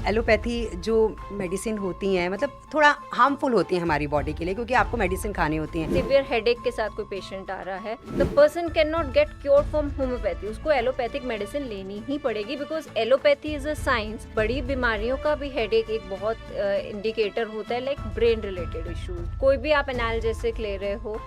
Allopathy जो medicine होती हैं मतलब थोड़ा हार्मफुल होती हैं हमारी बॉडी के लिए, क्योंकि आपको मेडिसिन खानी होती हैं। सिवियर हेडेक के साथ कोई पेशेंट आ रहा है, the person can not get cure from homeopathy, उसको एलोपैथिक मेडिसिन लेनी ही पड़ेगी, because allopathy is a science. बड़ी बीमारियों का भी हेडेक एक बहुत इंडिकेटर होता है, लाइक ब्रेन रिलेटेड इश्यूज। कोई भी आप एनाल्जेसिक ले रहे हो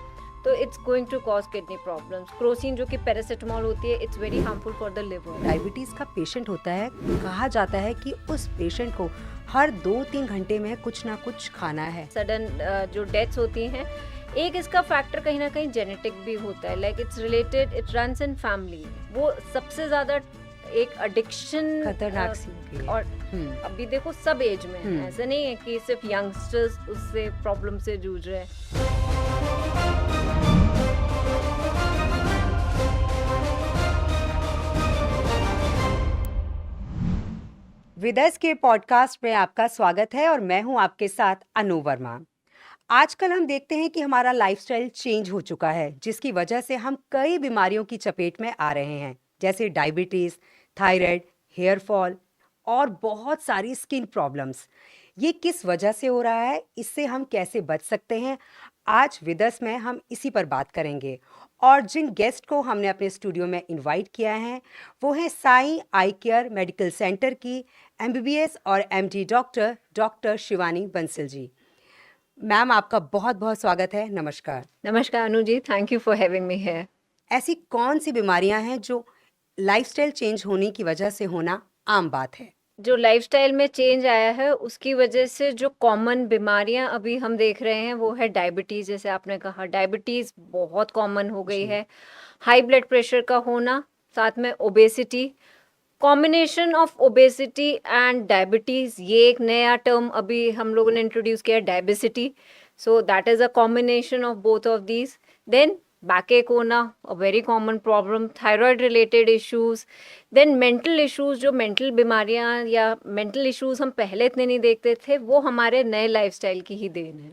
तो it's going to cause kidney problems. Crocin जो कि पैरासिटामोल होती है, it's very harmful for the liver. Diabetes का पेशेंट होता है, कहा जाता है कि उस पेशेंट को हर 2-3 घंटे में कुछ ना कुछ खाना है। सडन जो डेथ्स होती हैं, एक इसका फैक्टर कहीं ना कहीं जेनेटिक भी होता है, like it's related, it runs in family. वो सबसे ज्यादा एक एडिक्शन खतरनाक सी होती है। और अभी देखो सब एज में है, ऐसा नहीं है कि सिर्फ यंगस्टर्स उससे प्रॉब्लम से जूझ रहे हैं। विदर्स के पॉडकास्ट में आपका स्वागत है और मैं हूं आपके साथ अनु वर्मा। आजकल हम देखते हैं कि हमारा लाइफस्टाइल चेंज हो चुका है, जिसकी वजह से हम कई बीमारियों की चपेट में आ रहे हैं, जैसे डायबिटीज, थायराइड, हेयर फॉल और बहुत सारी स्किन प्रॉब्लम्स। ये किस वजह से हो रहा है, इससे हम कैसे बच सकते हैं, आज विदर्स में हम इसी पर बात करेंगे। और जिन गेस्ट को हमने अपने स्टूडियो में इनवाइट किया है वो हैं Sai eye care medical centre की एमबीबीएस और MD doctor doctor Shivani Bansal ji. Ma'am, आपका बहुत बहुत स्वागत है। नमस्कार। नमस्कार Anu ji, thank you for having me here. ऐसी कौन सी बीमारियां हैं जो लाइफस्टाइल चेंज होने की वजह से होना आम बात है? जो लाइफस्टाइल में चेंज आया है उसकी वजह से जो कॉमन बीमारियां अभी हम देख रहे हैं वो है डायबिटीज़। जैसे आपने कहा, डायबिटीज़ बहुत कॉमन हो गई जी। है। हाई ब्लड प्रेशर का होना, साथ में obesity, combination of obesity and diabetes, ये एक नया टर्म अभी हम लोगों ने इंट्रोड्यूस किया है, diabesity. So that is a combination of both of these. Then backache होना, a very common problem, thyroid related issues. Then mental issues, जो मेंटल बीमारियां या मेंटल इश्यूज हम पहले इतने नहीं देखते थे, वो हमारे नए लाइफस्टाइल की ही देन है।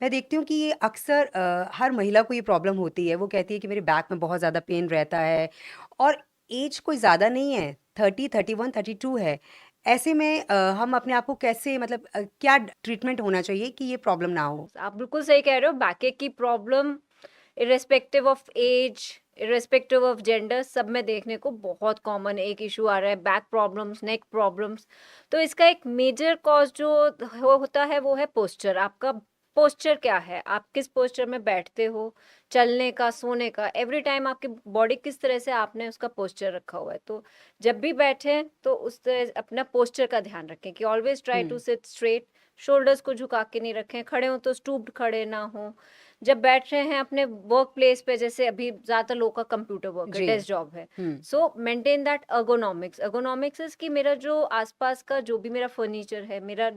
मैं देखती हूँ कि ये अक्सर हर महिला को ये प्रॉब्लम होती है। वो कहती है कि मेरे बैक में बहुत ज़्यादा पेन रहता है और एज कोई ज़्यादा नहीं है, 30, 31, 32 है। ऐसे में हम अपने आप को कैसे मतलब क्या ट्रीटमेंट होना चाहिए कि ये प्रॉब्लम ना हो? आप बिल्कुल सही कह रहे हो, बैकएक की problem irrespective of age, irrespective of gender, सब में देखने को बहुत कॉमन एक इशू आ रहा है, बैक प्रॉब्लम्स, नेक प्रॉब्लम्स। तो इसका एक मेजर कॉज जो होता है वो है पोस्चर। आपका पोस्चर क्या है, आप किस पोस्चर में बैठते हो, चलने का, सोने का, एवरी टाइम आपकी बॉडी किस तरह से आपने उसका पोस्चर रखा हुआ है। तो जब भी बैठे तो उस तरह अपना पोस्चर का ध्यान रखें कि always try to sit straight, shoulders को झुका के नहीं रखें, खड़े हो तो स्टूप्ड खड़े ना हो। जब बैठ रहे हैं अपने वर्क प्लेस पे, जैसे अभी ज्यादातर लोग का कंप्यूटर वर्क है, जी। डेस्क जॉब है, हुँ। So maintain that ergonomics. Ergonomics is कि मेरा जो आसपास का जो भी मेरा फर्नीचर है, मेरा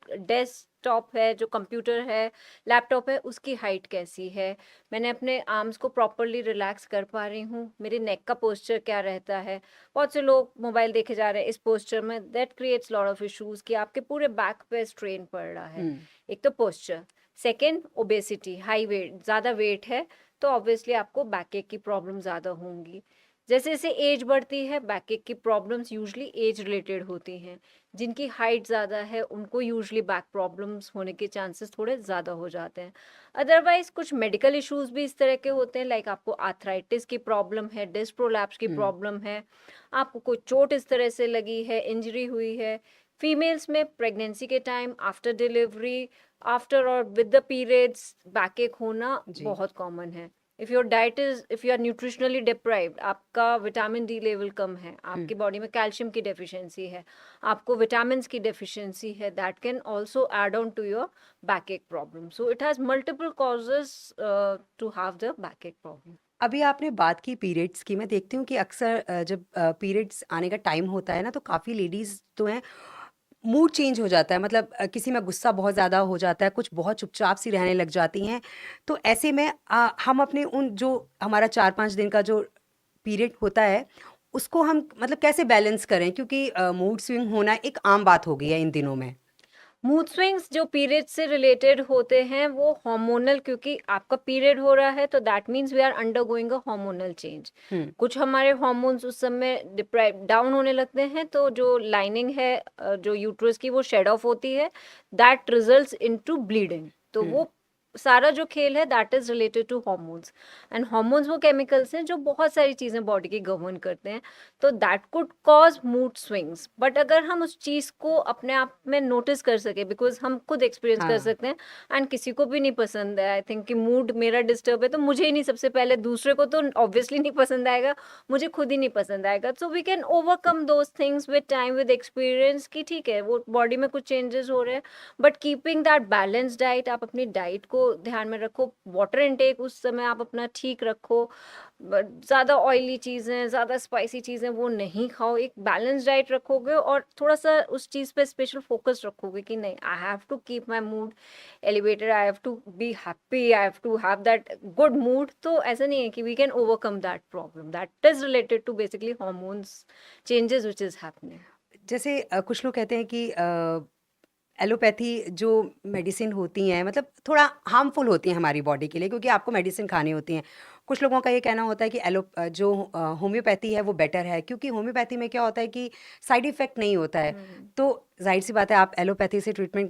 डेस्कटॉप है, जो कंप्यूटर है, लैपटॉप है, उसकी हाइट कैसी है, मैंने अपने आर्म्स को प्रॉपरली रिलैक्स कर पा रही हूँ, मेरे नेक का पोस्चर क्या रहता है। बहुत से लोग मोबाइल देखे जा रहे हैं इस पोस्चर में, that creates lot of issues कि आपके पूरे बैक पे स्ट्रेन पड़ रहा है। हुँ। एक तो posture, second obesity, high wait, ज़्यादा वेट है तो ऑब्वियसली आपको बैकएक की प्रॉब्लम ज़्यादा होंगी। जैसे जैसे एज बढ़ती है, बैकएक की प्रॉब्लम्स यूजुअली एज रिलेटेड होती हैं। जिनकी हाइट ज़्यादा है उनको यूजुअली बैक प्रॉब्लम्स होने के चांसेस थोड़े ज़्यादा हो जाते हैं। अदरवाइज कुछ मेडिकल इश्यूज भी इस तरह के होते हैं, लाइक आपको आर्थराइटिस की प्रॉब्लम है, डिस्क प्रोलैप्स की हुँ। प्रॉब्लम है, आपको कोई चोट इस तरह से लगी है, इंजरी हुई है। फीमेल्स में प्रेगनेंसी के टाइम, आफ्टर डिलीवरी, आफ्टर और विद द पीरियड्स बैकएक होना जी। बहुत कॉमन है। If your diet is, if you are nutritionally deprived, आपका विटामिन डी लेवल कम है, हुँ। आपकी बॉडी में कैल्शियम की डेफिशिएंसी है, आपको विटामिन की डेफिशिएंसी है, that can also add on to your backache problem. So it has multiple causes to have the backache problem. अभी आपने बात की पीरियड्स की। मैं देखती हूँ कि अक्सर जब पीरियड्स आने का टाइम होता है ना, तो काफ़ी लेडीज़ तो हैं, मूड चेंज हो जाता है। मतलब किसी में गुस्सा बहुत ज़्यादा हो जाता है, कुछ बहुत चुपचाप सी रहने लग जाती हैं। तो ऐसे में हम अपने उन जो हमारा 4-5 दिन का जो पीरियड होता है, उसको हम मतलब कैसे बैलेंस करें? क्योंकि मूड स्विंग होना एक आम बात हो गई है इन दिनों में। मूड स्विंग्स जो पीरियड से रिलेटेड होते हैं वो हार्मोनल, क्योंकि आपका पीरियड हो रहा है तो that means we are undergoing a hormonal change. Hmm. कुछ हमारे हार्मोन्स उस समय डिप्राइव डाउन होने लगते हैं, तो जो लाइनिंग है जो यूट्रस की वो शेड ऑफ होती है, दैट रिजल्ट्स इनटू ब्लीडिंग। तो हम्म। वो सारा जो खेल है that is related to hormones. And hormones वो केमिकल्स हैं जो बहुत सारी चीज़ें बॉडी की गवर्न करते हैं, तो that could cause mood swings. But अगर हम उस चीज़ को अपने आप में नोटिस कर सके, बिकॉज हम खुद एक्सपीरियंस कर हाँ। सकते हैं, एंड किसी को भी नहीं पसंद है आई थिंक कि मूड मेरा डिस्टर्ब है, तो मुझे ही नहीं, सबसे पहले दूसरे को तो ऑब्वियसली नहीं पसंद आएगा, मुझे खुद ही नहीं पसंद आएगा। So we can overcome those things with time, with experience, कि ठीक है वो बॉडी में कुछ चेंजेस हो रहे हैं, but keeping that balance diet, आप अपनी डाइट को ध्यान में रखो, वाटर इनटेक उस समय आप अपना ठीक रखो, ज़्यादा ऑयली चीज़ें, ज़्यादा स्पाइसी चीज़ें वो नहीं खाओ, एक बैलेंस डाइट रखोगे और थोड़ा सा उस चीज़ पे स्पेशल फोकस रखोगे कि नहीं, I have to keep my mood elevated, I have to be happy, I have to have that good mood. तो ऐसा नहीं है कि we can overcome that problem, that is related to basically hormones changes which is happening. जैसे कुछ लोग कहते हैं कि एलोपैथी जो मेडिसिन होती हैं मतलब थोड़ा हार्मफुल होती हैं हमारी बॉडी के लिए, क्योंकि आपको मेडिसिन खानी होती हैं। कुछ लोगों का ये कहना होता है कि जो होम्योपैथी है वो बेटर है, क्योंकि होम्योपैथी में क्या होता है कि साइड इफ़ेक्ट नहीं होता है। तो जाहिर सी बात है, आप एलोपैथी से ट्रीटमेंट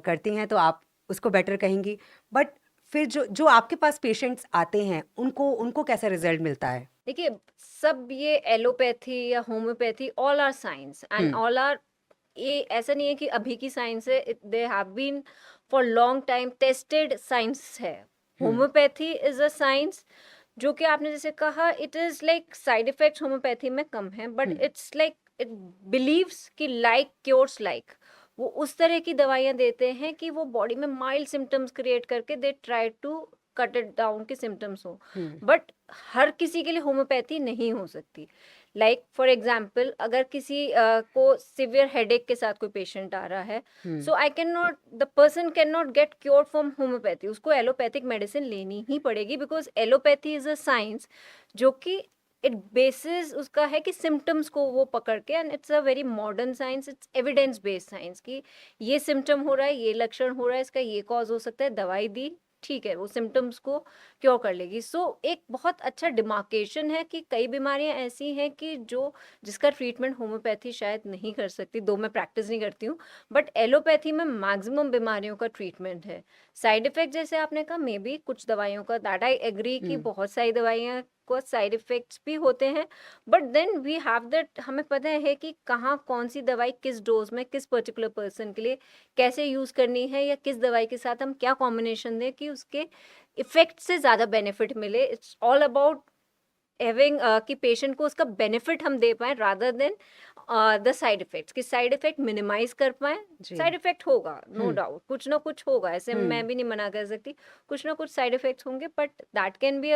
करती हैं तो आप उसको बेटर कहेंगी। बट फिर जो जो आपके पास पेशेंट्स आते हैं उनको उनको कैसा रिजल्ट मिलता है? देखिए, सब ये एलोपैथी या homeopathy all are science and hmm. All are, ये ऐसा नहीं है कि अभी की साइंस है, they have been for long time tested science है। Hmm. Homeopathy is a science जो कि आपने जैसे कहा, it is like side effects homeopathy में कम है, but hmm. It's like it believes कि लाइक क्योर्स लाइक, वो उस तरह की दवाइयां देते हैं कि वो बॉडी में माइल्ड सिम्टम्स क्रिएट करके they try to cut it down के सिम्टम्स हो। हम्म। बट हर किसी के लिए होम्योपैथी नहीं हो सकती। लाइक फॉर एग्जाम्पल, अगर किसी को सिवियर हेडेक के साथ कोई पेशेंट आ रहा है, hmm. So I can not, the person can not get cure from homeopathy, उसको एलोपैथिक मेडिसिन लेनी ही पड़ेगी, because allopathy is a science जो कि इट बेसिस उसका है कि सिम्टम्स को वो पकड़ के, and it's a very modern science, it's evidence based science, कि ये सिम्टम हो रहा है, ये लक्षण हो रहा है, इसका ये कॉज हो सकता है, दवाई दी, ठीक है, वो सिम्टम्स को क्योर कर लेगी। सो एक बहुत अच्छा डिमार्केशन है कि कई बीमारियां ऐसी हैं कि जो जिसका ट्रीटमेंट होम्योपैथी शायद नहीं कर सकती, दो मैं प्रैक्टिस नहीं करती हूँ, बट एलोपैथी में मैक्सिमम बीमारियों का ट्रीटमेंट है। साइड इफेक्ट जैसे आपने कहा, मे बी कुछ दवाइयों का, दैट आई एग्री कि हम्म। बहुत सारी दवाइयाँ को साइड इफेक्ट्स भी होते हैं, but then we have that, हमें पता है कि कहाँ कौन सी दवाई किस डोज में किस पर्टिकुलर पर्सन के लिए कैसे यूज करनी है, या किस दवाई के साथ हम क्या कॉम्बिनेशन दें कि उसके इफेक्ट से ज़्यादा बेनिफिट मिले। इट्स ऑल अबाउट हैविंग कि पेशेंट को उसका बेनिफिट हम दे पाएँ, rather than the side effects, कि साइड इफेक्ट मिनिमाइज कर पाएँ। जी। साइड इफेक्ट होगा, नो हम्म। डाउट, कुछ ना कुछ होगा, ऐसे हम्म। मैं भी नहीं मना कर सकती, कुछ ना कुछ साइड इफेक्ट्स होंगे, बट दैट कैन बी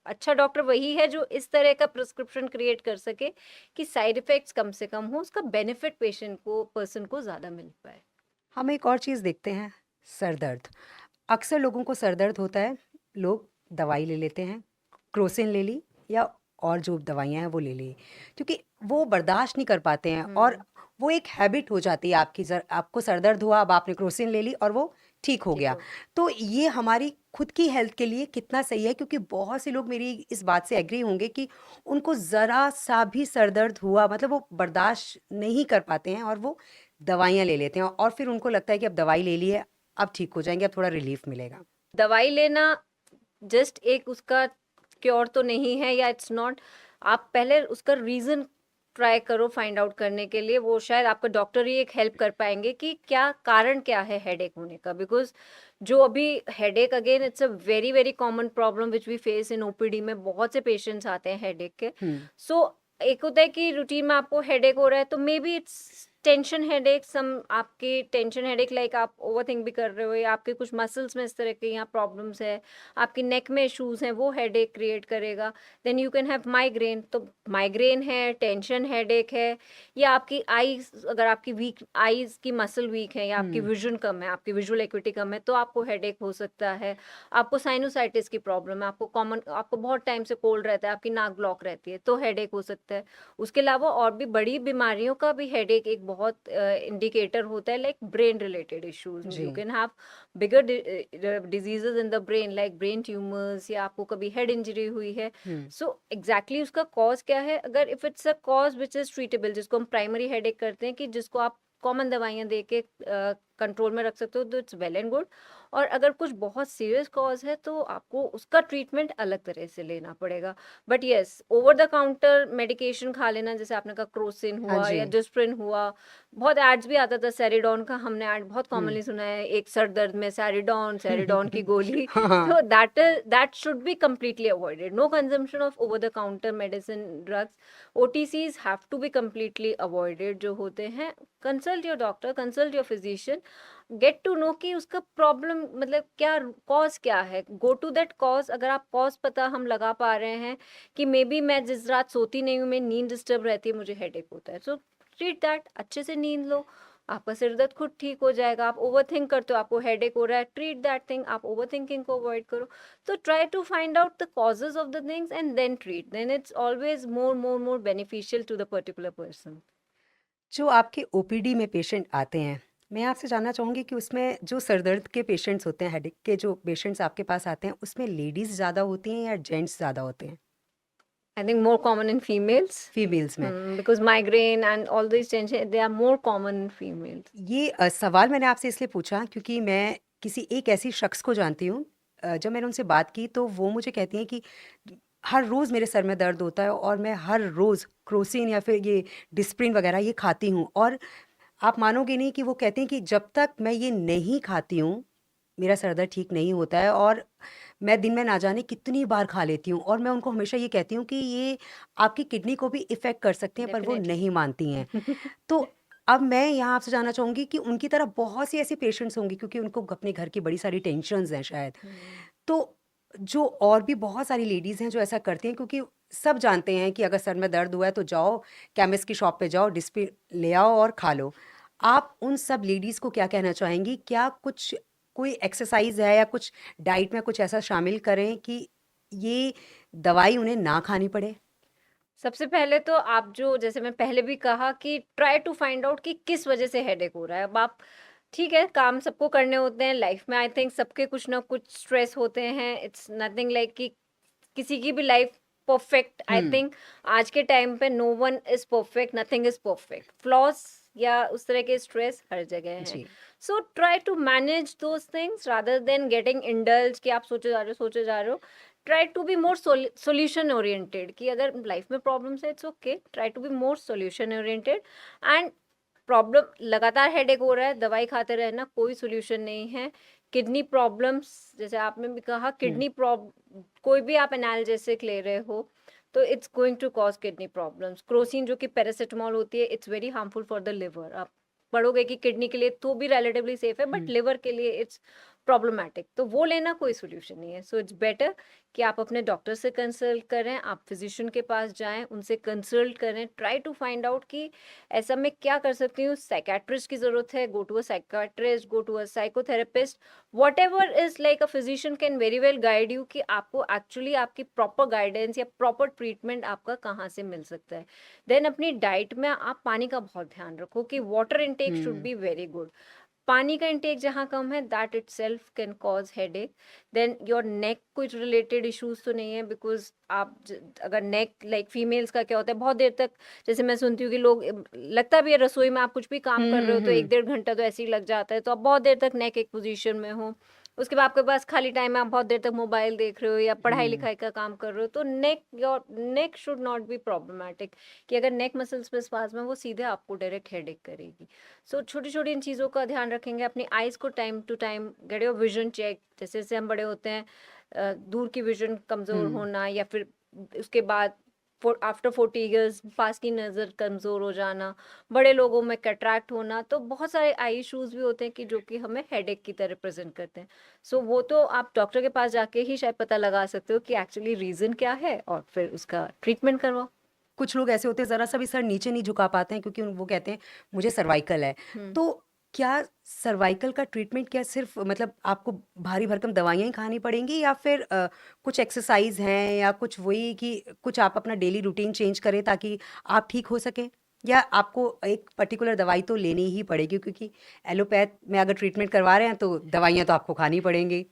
अच्छा डॉक्टर वही है जो इस तरह का प्रिस्क्रिप्शन क्रिएट कर सके कि साइड इफेक्ट्स कम से कम हो, उसका बेनिफिट पेशेंट को, पर्सन को ज़्यादा मिल पाए। हम एक और चीज़ देखते हैं, सर दर्द। अक्सर लोगों को सर दर्द होता है, लोग दवाई ले लेते हैं, क्रोसिन ले ली या और जो दवाइयाँ हैं वो ले ली, क्योंकि वो बर्दाश्त नहीं कर पाते हैं और वो एक हैबिट हो जाती है आपकी। आपको सर दर्द हुआ, अब आपने क्रोसिन ले ली और वो ठीक हो ठीक गया। हो। तो ये हमारी खुद की हेल्थ के लिए कितना सही है? क्योंकि बहुत से लोग मेरी इस बात से एग्री होंगे कि उनको ज़रा सा भी सर दर्द हुआ मतलब वो बर्दाश्त नहीं कर पाते हैं और वो दवाइयाँ ले लेते हैं और फिर उनको लगता है कि अब दवाई ले ली है, अब ठीक हो जाएंगे, अब थोड़ा रिलीफ मिलेगा। दवाई लेना जस्ट एक उसका क्योर तो नहीं है, या इट्स नॉट, आप पहले उसका रीजन ट्राई करो फाइंड आउट करने के लिए, वो शायद आपका डॉक्टर ही एक हेल्प कर पाएंगे कि क्या कारण क्या है हेडेक होने का। बिकॉज जो अभी headache, again it's a very very common problem which we face in OPD में, बहुत से पेशेंट्स आते हैं हेडेक के। हम्म। सो एक होता है कि रूटीन में आपको हेडेक हो रहा है, तो maybe it's tension headache, some आपके टेंशन हेडेक, लाइक आप ओवरथिंक भी कर रहे हो, या आपके कुछ मसल्स में इस तरह के यहाँ प्रॉब्लम्स है, आपकी नेक में इश्यूज हैं, वो हेडेक क्रिएट करेगा। Then you can have migraine, तो माइग्रेन है, टेंशन हेडेक है, या आपकी आईज, अगर आपकी वीक आईज की मसल वीक है, या आपकी हम्म। विजन कम है, आपकी विजुअल एक्विटी कम है, तो आपको हेडेक हो सकता है। आपको साइनोसाइटिस की प्रॉब्लम है, आपको बहुत टाइम से कोल्ड रहता है, आपकी नाक ब्लॉक रहती है, तो हेडेक हो सकता है। उसके अलावा और भी बड़ी बीमारियों का भी हेडेक एक बहुत इंडिकेटर होता है लाइक ब्रेन रिलेटेड इश्यूज। जी। You can have bigger diseases in the brain like brain tumours, या आपको कभी हेड इंजरी हुई है। हुँ, सो एग्जैक्टली उसका कॉज क्या है, अगर if it's a cause which is treatable, जिसको हम प्राइमरी हेडेक करते हैं कि जिसको आप कॉमन दवाइयाँ दे के कंट्रोल में रख सकते हो, तो इट्स वेल एंड गुड। और अगर कुछ बहुत सीरियस कॉज है तो आपको उसका ट्रीटमेंट अलग तरह से लेना पड़ेगा। But yes, over the counter medication खा लेना, जैसे आपने कहा क्रोसिन हाँ हुआ जी। या डिस्प्रिन हुआ, बहुत एड्स भी आता था सेरिडॉन का, हमने ऐड बहुत हुँ। कॉमनली सुना है, एक सर दर्द में सेरिडॉन, सेरिडॉन की गोली। हाँ, हाँ। So that should be completely avoided. No consumption of over-the-counter medicine drugs. OTCs have to be completely avoided जो होते हैं। Consult your doctor, consult your physician. Get to know कि उसका problem मतलब क्या cause क्या है। Go to that cause. अगर आप cause पता हम लगा पा रहे हैं कि मे बी मैं जिस रात सोती नहीं हूँ, मेरी नींद डिस्टर्ब रहती है, मुझे हेडेक होता है, so treat that. अच्छे से नींद लो, आपका सिर दर्द खुद ठीक हो जाएगा। आप ओवरथिंक करते हो, आपको हेडेक हो रहा है, ट्रीट दैट थिंग। आप ओवरथिंकिंग को अवॉइड करो। तो try to find out the causes of the things and then treat, then it's always more beneficial to the particular person. जो आपके ओपीडी में पेशेंट आते हैं, मैं आपसे जानना चाहूँगी कि उसमें जो सर दर्द के पेशेंट्स होते हैं, हेडेक के जो पेशेंट्स आपके पास आते हैं, उसमें लेडीज़ ज़्यादा होती हैं या जेंट्स ज़्यादा होते हैं? I think more common in females, females में। Because migraine and all this tension they are more common in females. ये सवाल मैंने आपसे इसलिए पूछा क्योंकि मैं किसी एक ऐसी शख्स को जानती हूँ, जब मैंने उनसे बात की तो वो मुझे कहती हैं कि हर रोज़ मेरे सर में दर्द होता है और मैं हर रोज़ क्रोसिन या फिर ये डिस्प्रिन वगैरह ये खाती हूँ, और आप मानोगे नहीं कि वो कहती हैं कि जब तक मैं ये नहीं खाती हूँ, मेरा सर दर्द ठीक नहीं होता है, और मैं दिन में ना जाने कितनी बार खा लेती हूँ, और मैं उनको हमेशा ये कहती हूँ कि ये आपकी किडनी को भी इफ़ेक्ट कर सकते हैं, पर वो डेफिनेटली। नहीं मानती हैं। तो अब मैं यहाँ आपसे जानना चाहूँगी कि उनकी तरह बहुत सी ऐसी पेशेंट्स होंगी क्योंकि उनको अपने घर की बड़ी सारी टेंशन्स हैं शायद। तो जो और भी बहुत सारी लेडीज़ हैं जो ऐसा करती हैं, क्योंकि सब जानते हैं कि अगर सर में दर्द हुआ है तो जाओ केमिस्ट की शॉप पे जाओ, डिस्प्रिन ले आओ और खा लो। आप उन सब लेडीज़ को क्या कहना चाहेंगी? क्या कुछ कोई एक्सरसाइज़ है या कुछ डाइट में कुछ ऐसा शामिल करें कि ये दवाई उन्हें ना खानी पड़े? सबसे पहले तो आप जो, जैसे मैं पहले भी कहा कि ट्राई टू फाइंड आउट कि किस वजह से हेडेक हो रहा है। अब आप, ठीक है, काम सबको करने होते हैं लाइफ में, आई थिंक सबके कुछ ना कुछ स्ट्रेस होते हैं। इट्स नथिंग लाइक कि किसी की भी लाइफ परफेक्ट, आई हुँ, थिंक आज के टाइम पे no one is perfect, nothing is perfect. Flaws या उस तरह के स्ट्रेस हर जगह हैं। जी। So try to manage those things rather than getting indulge कि आप सोचे जा रहे हो। Try to be more solution oriented कि अगर लाइफ में प्रॉब्लम्स है, it's okay, try to be more solution oriented. And problem लगातार हेडेक हो रहा है, दवाई खाते रहना कोई सोल्यूशन नहीं है। किडनी प्रॉब्लम्स, जैसे आपने भी कहा, हुँ, किडनी कोई भी आप एनाल्जेसिक ले रहे हो तो it's going to cause kidney problems. Crocin जो कि पैरासिटामोल होती है, it's very harmful for the liver. आप पढ़ोगे कि किडनी के लिए तो भी रिलेटिवली सेफ है, बट हुँ। लिवर के लिए इट्स प्रॉब्लमैटिक, तो वो लेना कोई सोल्यूशन नहीं है। सो इट्स बेटर कि आप अपने डॉक्टर से कंसल्ट करें, आप फिजिशियन के पास जाएं, उनसे कंसल्ट करें, ट्राई टू फाइंड आउट कि ऐसा मैं क्या कर सकती हूँ। साइकेट्रिस्ट की जरूरत है, go to a psychiatrist, go to a psychotherapist, whatever is like a physician can very well guide you कि आपको एक्चुअली आपकी प्रॉपर गाइडेंस या प्रॉपर ट्रीटमेंट आपका कहाँ से मिल सकता है। देन अपनी डाइट में आप पानी का बहुत ध्यान रखो कि water intake should hmm. B very good. पानी का इंटेक जहाँ कम है, that it self can cause head एक। देन योर नेक कुछ रिलेटेड इश्यूज तो नहीं है, बिकॉज आप अगर नेक लाइक फीमेल्स का क्या होता है, बहुत देर तक, जैसे मैं सुनती हूँ कि लोग लगता भी है रसोई में आप कुछ भी काम हुँ, कर रहे हुँ, हो तो हुँ। 1-1.5 घंटा तो ऐसे ही लग जाता है, तो आप बहुत देर तक नेक एक पोजीशन में हो। उसके बाद आपके पास खाली टाइम है, आप बहुत देर तक मोबाइल देख रहे हो या पढ़ाई हुँ। लिखाई का काम कर रहे हो, तो your neck should not B problematic कि अगर नेक मसल्स में स्पाज्म है, वो सीधे आपको डायरेक्ट हेडेक करेगी। सो छोटी छोटी इन चीज़ों का ध्यान रखेंगे, अपनी आइज़ को time to time get your vision check. जैसे जैसे हम बड़े होते हैं, दूर की विजन कमज़ोर हुँ। होना, या फिर उसके बाद आफ्टर 40 ईयर्स पास की नज़र कमज़ोर हो जाना, बड़े लोगों में कैटरैक्ट होना, तो बहुत सारे आई इशूज़ भी होते हैं कि जो कि हमें हेडेक की तरह प्रेजेंट करते हैं। सो वो तो आप डॉक्टर के पास जाके ही शायद पता लगा सकते हो कि एक्चुअली रीज़न क्या है, और फिर उसका ट्रीटमेंट करवाओ। कुछ लोग ऐसे होते हैं ज़रा-सा भी सर नीचे नहीं झुका पाते हैं क्योंकि वो कहते हैं मुझे सर्वाइकल है। हम्म। तो क्या सर्वाइकल का ट्रीटमेंट क्या सिर्फ़ मतलब आपको भारी भरकम दवाइयाँ ही खानी पड़ेंगी या फिर कुछ एक्सरसाइज़ हैं या कुछ वही कि कुछ आप अपना डेली रूटीन चेंज करें ताकि आप ठीक हो सकें? या आपको एक पर्टिकुलर दवाई तो लेनी ही पड़ेगी, क्योंकि एलोपैथ में अगर ट्रीटमेंट करवा रहे हैं तो दवाइयाँ तो आपको खानी पड़ेंगी।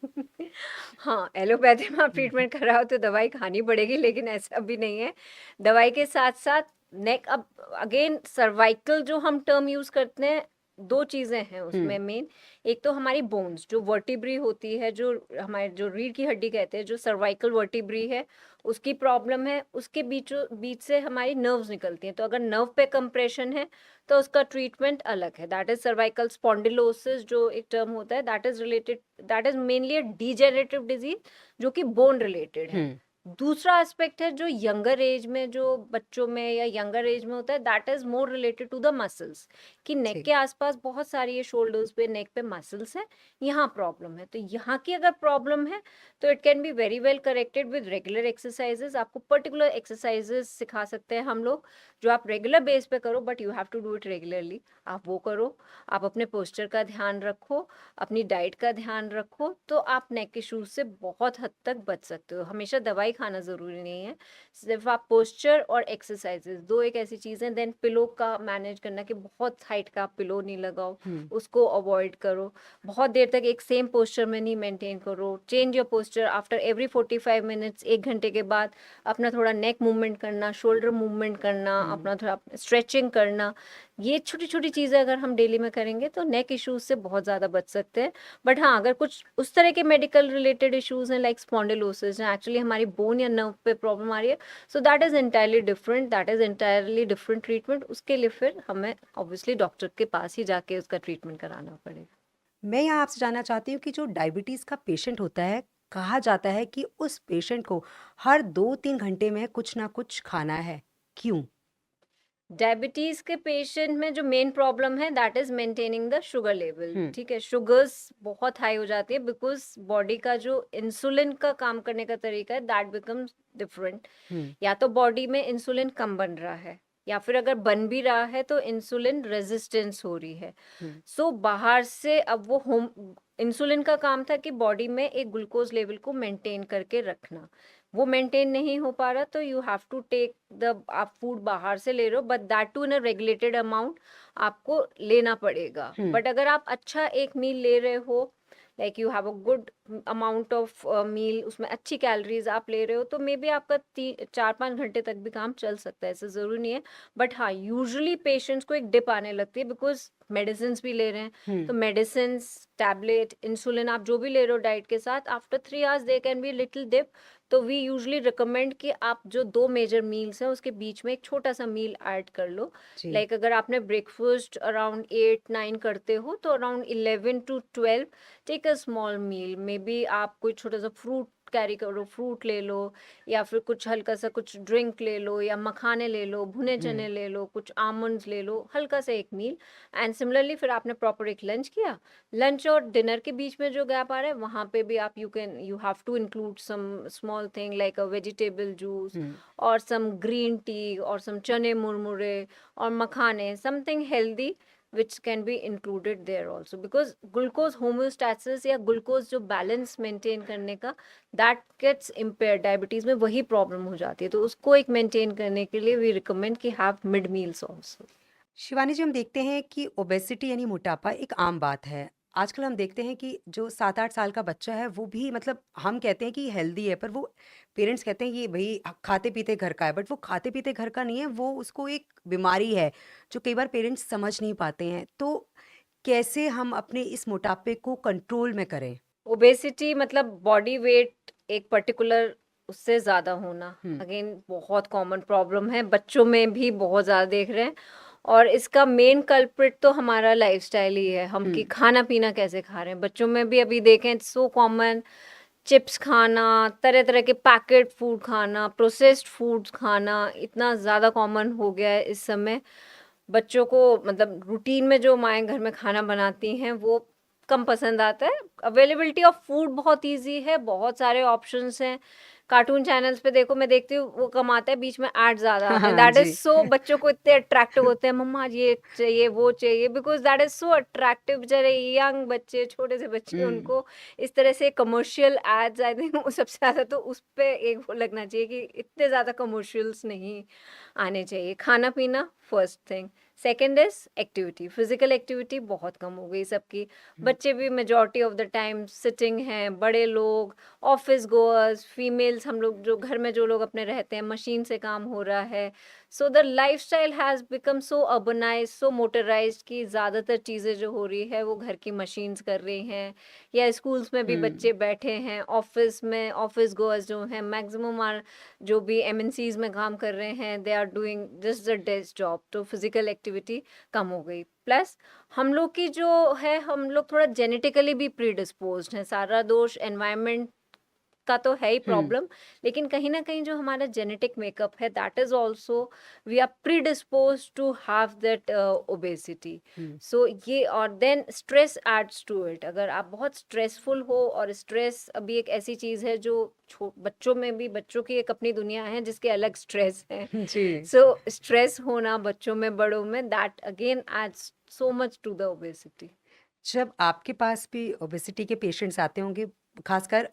हाँ, एलोपैथी में आप ट्रीटमेंट कराओ तो दवाई खानी पड़ेगी, लेकिन ऐसा भी नहीं है। दवाई के साथ-साथ नेक अब अगेन सर्वाइकल जो हम टर्म यूज़ करते हैं, 2 चीज़ें हैं उसमें मेन। एक तो हमारी बोन्स जो वर्टिब्री होती है, जो हमारे जो रीढ़ की हड्डी कहते हैं, जो सर्वाइकल वर्टिब्री है, उसकी प्रॉब्लम है। उसके बीच से हमारी नर्व्स निकलती हैं। तो अगर नर्व पे कंप्रेशन है, तो उसका ट्रीटमेंट अलग है। दैट इज़ सर्वाइकल स्पॉन्डिलोसिस जो एक टर्म होता है, that is mainly a degenerative disease जो कि बोन रिलेटेड है। दूसरा एस्पेक्ट है जो यंगर एज में, जो बच्चों में या यंगर एज में होता है, that is more related to the muscles, कि नेक ठीक। के आसपास बहुत सारी ये शोल्डर्स पे, नेक पे मसल्स हैं, यहाँ प्रॉब्लम है। तो यहाँ की अगर प्रॉब्लम है तो it can be very well corrected with regular exercises. आपको पर्टिकुलर एक्सरसाइजेस सिखा सकते हैं हम लोग, जो आप रेगुलर बेस पे करो, but you have to do it regularly. आप वो करो, आप अपने पोस्चर का ध्यान रखो, अपनी डाइट का ध्यान रखो, तो आप नेक इश्यूज से बहुत हद तक बच सकते हो। हमेशा दवाई खाना ज़रूरी नहीं है, सिर्फ आप पोस्चर और एक्सरसाइजेस, 2 एक ऐसी चीज़ें। देन पिलो का मैनेज करना, कि बहुत हाइट का आप पिलो नहीं लगाओ, उसको अवॉइड करो। बहुत देर तक एक सेम पोस्चर में नहीं मेंटेन करो। Change your posture after every 45 minutes, 1 घंटे के बाद अपना थोड़ा नेक मूवमेंट करना, शोल्डर मूवमेंट करना, अपना थोड़ा स्ट्रेचिंग करना। ये छोटी-छोटी चीज़ें अगर हम डेली में करेंगे तो नेक इश्यूज से बहुत ज़्यादा बच सकते हैं। बट हाँ, अगर कुछ उस तरह के मेडिकल रिलेटेड इश्यूज हैं लाइक स्पॉन्डिलोसिस, जहाँ एक्चुअली हमारी बोन या नर्व पे प्रॉब्लम आ रही है, सो that is entirely different, that is entirely different treatment. उसके लिए फिर हमें ऑब्वियसली डॉक्टर के पास ही जाके उसका ट्रीटमेंट कराना पड़ेगा। मैं यहाँ आपसे जानना चाहती हूँ कि जो डायबिटीज़ का पेशेंट होता है, कहा जाता है कि उस पेशेंट को हर 2-3 घंटे में कुछ ना कुछ खाना है। क्यों? डायबिटीज के पेशेंट में जो मेन प्रॉब्लम है, that is maintaining the sugar level. हुँ, ठीक है, शुगर्स बहुत हाई हो जाती है बिकॉज बॉडी का जो इंसुलिन का काम करने का तरीका है, दैट बिकम्स डिफरेंट। हुँ, या तो बॉडी में इंसुलिन कम बन रहा है, या फिर अगर बन भी रहा है तो इंसुलिन रेजिस्टेंस हो रही है। हुँ, सो बाहर से अब वो होम इंसुलिन का काम था कि बॉडी में एक ग्लूकोज लेवल को मेंटेन करके रखना, वो मेंटेन नहीं हो पा रहा, तो you have to take the, आप फूड बाहर से ले रहे हो but that too in a regulated amount आपको लेना पड़ेगा। हुँ, बट अगर आप अच्छा एक मील ले रहे हो, like you have a good amount of meal, उसमें अच्छी कैलोरीज आप ले रहे हो, तो मे बी आपका 4-5 घंटे तक भी काम चल सकता है, ऐसा ज़रूरी नहीं है। बट हाँ, यूजुअली पेशेंट्स को एक डिप आने लगती है बिकॉज मेडिसिन भी ले रहे हैं। हुँ, तो मेडिसिन, टैबलेट, इंसुलिन आप जो भी ले रहे हो डाइट के साथ, after 3 hours they can be little dip. तो वी यूजुअली रिकमेंड कि आप जो 2 मेजर मील्स हैं उसके बीच में एक छोटा सा मील ऐड कर लो। जी, लाइक अगर आपने ब्रेकफास्ट अराउंड 8-9 करते हो, तो around 11 to 12 take a small meal. Maybe आप कोई छोटा सा फ्रूट कैरी करो, फ्रूट ले लो, या फिर कुछ हल्का सा कुछ ड्रिंक ले लो, या मखाने ले लो, भुने हुँ, चने ले लो, कुछ आमंड्स ले लो, हल्का सा एक मील। एंड सिमिलरली फिर आपने प्रॉपर एक लंच किया। लंच और डिनर के बीच में जो गैप आ रहा है, वहाँ पे भी आप you have to include some small thing like a vegetable juice, हुँ। और सम ग्रीन टी, और सम चने मुरमुरे, और मखाने, something healthy which can be included there also, because glucose homeostasis या glucose जो balance maintain करने का, that gets impaired डायबिटीज में, वही प्रॉब्लम हो जाती है। तो उसको एक मेंटेन करने के लिए we recommend कि have mid meals also। Shivani जी, हम देखते हैं कि ओबेसिटी यानी मोटापा एक आम बात है। आजकल हम देखते हैं कि जो 7-8 साल का बच्चा है वो भी, मतलब हम कहते हैं कि हेल्दी है, पर वो पेरेंट्स कहते हैं ये भई खाते-पीते घर का है, बट वो खाते-पीते घर का नहीं है, वो उसको एक बीमारी है, जो कई बार पेरेंट्स समझ नहीं पाते हैं। तो कैसे हम अपने इस मोटापे को कंट्रोल में करें? ओबेसिटी मतलब बॉडी वेट एक पर्टिकुलर उससे ज़्यादा होना, हुँ, अगेन बहुत कॉमन प्रॉब्लम है, बच्चों में भी बहुत ज़्यादा देख रहे हैं। और इसका मेन कल्प्रिट तो हमारा लाइफस्टाइल ही है, हम हुँ, कि खाना पीना कैसे खा रहे हैं। बच्चों में भी अभी देखें, सो कॉमन, चिप्स खाना, तरह तरह के पैकेट फूड खाना, प्रोसेस्ड फूड्स खाना इतना ज़्यादा कॉमन हो गया है इस समय। बच्चों को मतलब रूटीन में जो माएँ घर में खाना बनाती हैं वो कम पसंद आता है। अवेलेबिलिटी ऑफ फूड बहुत ईज़ी है, बहुत सारे ऑप्शंस हैं, कार्टून चैनल्स पे देखो, मैं देखती हूँ वो कम आता है, बीच में एड ज्यादा आते हैं, हाँ दैट इज जी। सो, बच्चों को इतने अट्रैक्टिव होते हैं, मम्मा ये चाहिए वो चाहिए, because that is so attractive. बेचारे यंग बच्चे, छोटे से बच्चे, हम्म। उनको इस तरह से कमर्शियल एड्स, आई थिंक वो सबसे ज्यादा तो उस पे एक वो लगना चाहिए कि इतने ज्यादा कमर्शियल्स नहीं आने चाहिए। खाना पीना first thing. Second is activity, physical activity बहुत कम हो गई सबकी। बच्चे भी majority of the time sitting हैं, बड़े लोग, ऑफिस गोअर्स, फीमेल्स, हम लोग जो घर में जो लोग अपने रहते हैं, मशीन से काम हो रहा है। So the life style has become so urbanise, so motorise, कि ज़्यादातर चीज़ें जो हो रही है वो घर की मशीन्स कर रही हैं, या स्कूल्स में भी हम्म। बच्चे बैठे हैं, ऑफिस में ऑफिस गोअर्स जो हैं मैक्सिमम आर, जो भी एमएनसीज में काम कर रहे हैं, they are doing just the desk job, तो फिजिकल एक्टिविटी कम हो गई। प्लस हम लोग की जो है, हम लोग थोड़ा जेनेटिकली भी प्रीडिस्पोज्ड हैं, सारा दोष एनवायरनमेंट का तो है ही हम्म। प्रॉब्लम, लेकिन कहीं ना कहीं जो हमारा जेनेटिक मेकअप है, that is also, we are predispose to have that obesity. Hmm. So ये, और then stress adds to it. अगर आप बहुत स्ट्रेसफुल हो, और स्ट्रेस अभी एक ऐसी चीज है जो बच्चों में भी, बच्चों की एक अपनी दुनिया है जिसके अलग स्ट्रेस है। जी। सो स्ट्रेस होना बच्चों में, बड़ों में, that again adds so much to the obesity. जब आपके पास भी ओबेसिटी के पेशेंट्स आते होंगे, खासकर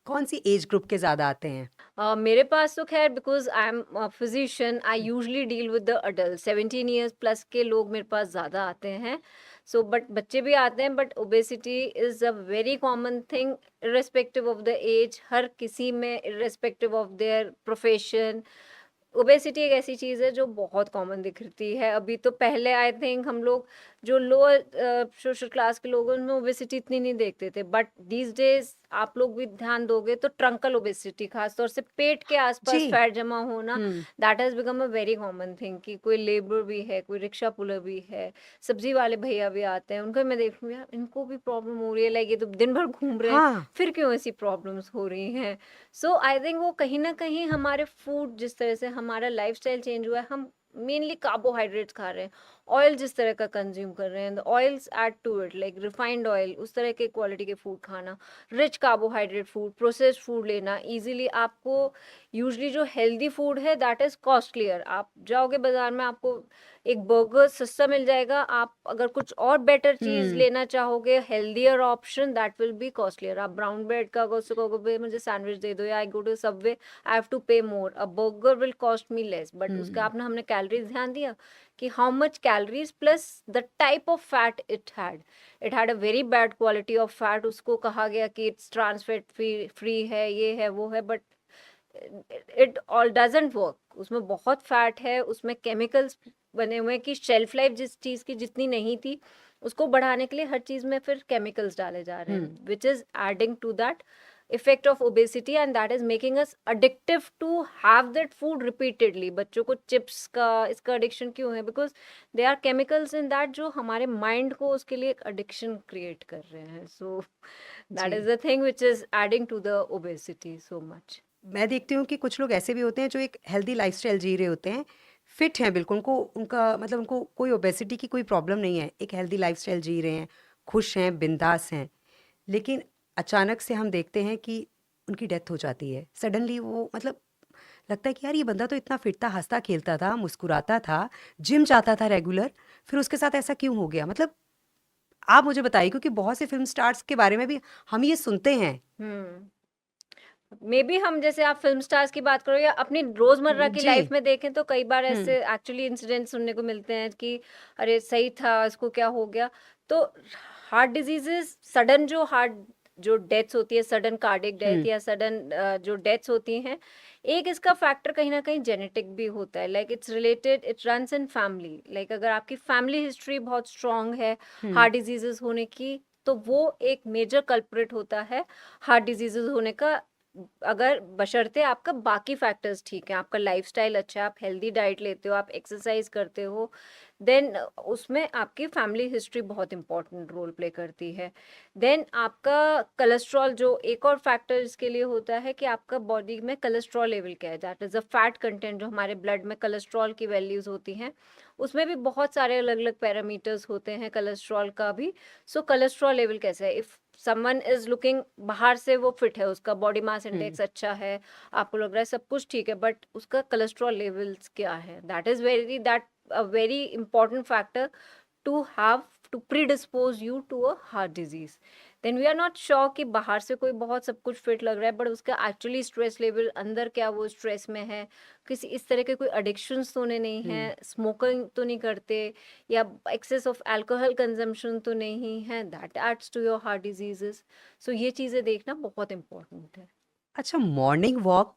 कौन सी एज ग्रुप के ज़्यादा आते हैं? मेरे पास तो खैर, because I am physician, I usually deal with the adult, 17 years plus के लोग मेरे पास ज़्यादा आते हैं। सो बट बच्चे भी आते हैं, but obesity is a very common thing, irrespective of the age, हर किसी में, irrespective of their profession. Obesity एक ऐसी चीज़ है जो बहुत कॉमन दिखती है अभी। तो पहले आई थिंक हम लोग जो लोअर सोशल क्लास के लोग हैं, उनमें ओबेसिटी इतनी नहीं देखते थे, बट दीज डेज आप लोग भी ध्यान दोगे तो ट्रंकल ओबेसिटी, खासतौर से पेट के आसपास जी। फैट जमा होना, hmm. That has become a very common thing. कि कोई लेबर भी है, कोई रिक्शा पुलर भी है, सब्जी वाले भैया भी आते हैं, उनको मैं देखूँ यार इनको भी प्रॉब्लम हो रही है, लाइक ये तो दिन भर घूम रहे हैं, हाँ। फिर क्यों ऐसी प्रॉब्लम्स हो रही हैं? सो आई थिंक वो कहीं ना कहीं हमारे फूड, जिस तरह से हमारा लाइफस्टाइल चेंज हुआ है, हम मेनली कार्बोहाइड्रेट्स खा रहे हैं, ऑयल जिस तरह का कंज्यूम कर रहे हैं, oils add to it, like refined oil, उस तरह के क्वालिटी के फूड खाना, rich carbohydrate food, processed food लेना इजीली। आपको यूजली जो हेल्दी फूड है दैट इज कॉस्टलियर। आप जाओगे बाजार में, आपको एक बर्गर सस्ता मिल जाएगा, आप अगर कुछ और बेटर चीज हम्म। लेना चाहोगे, healthier option, that will be costlier. आप ब्राउन ब्रेड का अगर उससे कहोगे "भैया, मुझे सैंडविच दे दो, या I go to Subway, I have to pay more, a burger will cost me less, but उसका हम्म। आपने हमने कैलोरीज ध्यान दिया कि how much calories plus the type of fat it had a very bad quality of fat. उसको कहा गया कि इट्स ट्रांस फैट फ्री है, ये है वो है, but it all doesn't work. उसमें बहुत फैट है, उसमें केमिकल्स बने हुए हैं कि शेल्फ लाइफ जिस चीज की जितनी नहीं थी, उसको बढ़ाने के लिए हर चीज में फिर केमिकल्स डाले जा रहे हम्म। हैं, which is adding to that effect of obesity, and that is making us addictive to have that food repeatedly। बच्चों को चिप्स का इसका एडिक्शन क्यों है? Because there are chemicals in that जो हमारे माइंड को उसके लिए एक एडिक्शन क्रिएट कर रहे हैं। सो दैट इज जी। The thing which is adding to the obesity so much. मैं देखती हूँ कि कुछ लोग ऐसे भी होते हैं जो एक हेल्दी लाइफस्टाइल जी रहे होते हैं, फिट हैं बिल्कुल, उनको उनका मतलब उनको कोई ओबेसिटी की कोई प्रॉब्लम नहीं है, एक हेल्दी लाइफस्टाइल जी रहे हैं, खुश हैं, बिंदास हैं। लेकिन अचानक से हम देखते हैं कि उनकी डेथ हो जाती है सडनली। वो मतलब लगता है कि यार ये बंदा तो इतना फिट था, हंसता खेलता था, मुस्कुराता था, जिम जाता था रेगुलर, फिर उसके साथ ऐसा क्यों हो गया? मतलब आप मुझे बताइए, क्योंकि बहुत से फिल्म स्टार्स के बारे में भी हम ये सुनते हैं। मे बी हम, जैसे आप फिल्म स्टार्स की बात करो या अपनी रोजमर्रा की जी। लाइफ में देखें, तो कई बार हम्म। ऐसे एक्चुअली इंसिडेंट सुनने को मिलते हैं कि अरे सही था, इसको क्या हो गया। तो हार्ट डिजीजेस, सडन जो हार्ट जो डेथ्स होती है, सडन कार्डियक डेथ हम्म। या सडन जो डेथ्स होती हैं, एक इसका फैक्टर कहीं ना कहीं जेनेटिक भी होता है। Like it's related, it runs in family. Like अगर आपकी फैमिली हिस्ट्री बहुत स्ट्रांग है हम्म। हार्ट डिजीजेस होने की, तो वो एक मेजर कल्प्रिट होता है हार्ट डिजीजेस होने का। अगर बशर्ते आपका बाकी फैक्टर्स ठीक है, आपका लाइफस्टाइल अच्छा है, आप हेल्दी डाइट लेते हो, आप एक्सरसाइज करते हो, देन उसमें आपकी फैमिली हिस्ट्री बहुत इंपॉर्टेंट रोल प्ले करती है। देन आपका कोलेस्ट्रॉल, जो एक और फैक्टर इसके लिए होता है कि आपका बॉडी में कोलेस्ट्रॉल लेवल क्या है, that is a fat content. जो हमारे ब्लड में कोलेस्ट्रॉल की वैल्यूज होती हैं, उसमें भी बहुत सारे अलग अलग पैरामीटर्स होते हैं कोलेस्ट्रॉल का भी। सो कोलेस्ट्रॉल लेवल कैसा है, इफ समवन इज लुकिंग, बाहर से वो फिट है, उसका बॉडी मास इंडेक्स अच्छा है, आपको लग रहा है सब कुछ ठीक है, बट उसका कोलेस्ट्रॉल लेवल्स क्या है, that a very important factor to have to predispose you to a heart disease. Then we are not sure कि बाहर से कोई बहुत सब कुछ फिट लग रहा है, बट उसका एक्चुअली स्ट्रेस लेवल अंदर क्या वो स्ट्रेस में है, किसी इस तरह के कोई एडिक्शंस तो नहीं है, स्मोकिंग तो नहीं करते, या एक्सेस ऑफ अल्कोहल कंजम्पशन तो नहीं है, that adds to your heart diseases. So ये चीज़ें देखना बहुत इंपॉर्टेंट है. अच्छा, मॉर्निंग वॉक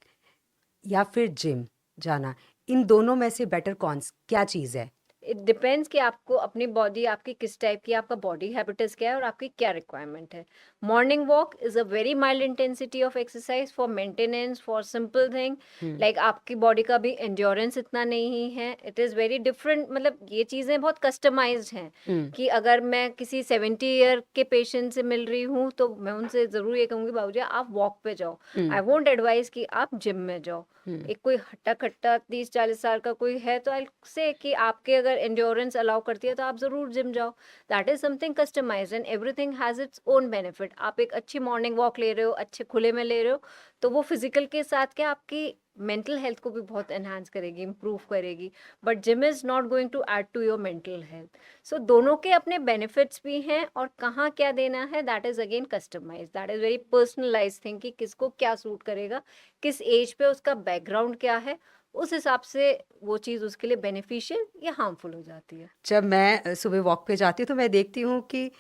या फिर जिम जाना, इन दोनों में से बेटर क्या चीज़ है? इट डिपेंड्स कि आपको अपनी बॉडी आपकी किस टाइप की, आपका बॉडी हैबिट्स क्या है और आपकी क्या रिक्वायरमेंट है. Morning walk is a very mild intensity of exercise for maintenance, for simple thing, like आपकी बॉडी का भी एंड्योरेंस इतना नहीं है. इट इज़ वेरी डिफरेंट, मतलब ये चीज़ें बहुत कस्टमाइज्ड हैं कि अगर मैं किसी 70 ईयर के पेशेंट से मिल रही हूँ तो मैं उनसे ज़रूर ये कहूँगी, बाबूजी आप वॉक पे जाओ. आई वोंट एडवाइस कि आप जिम में जाओ. एक कोई हट्टा खट्टा 30-40 साल का कोई है तो आई से कि आपके अगर एंड्योरेंस अलाउ करती है तो आप जरूर जिम जाओ. That is something customised and everything has its own benefit. आप एक अच्छी मॉर्निंग वॉक ले रहे हो, अच्छे खुले में ले रहे हो, तो वो फिजिकल के साथ क्या आपकी मेंटल हेल्थ को भी बहुत एनहांस करेगी, इम्प्रूव करेगी. But gym is not going to add to your mental health. So दोनों के अपने बेनिफिट्स भी हैं, और कहाँ क्या देना है that is again customise, that is very personalise thing कि किसको क्या सूट करेगा, किस एज पे उसका बैकग्राउंड क्या है, उस हिसाब से वो चीज़ उसके लिए बेनिफिशियल या हार्मफुल हो जाती है. जब मैं सुबह वॉक पे जाती हूँ तो मैं देखती हूँ कि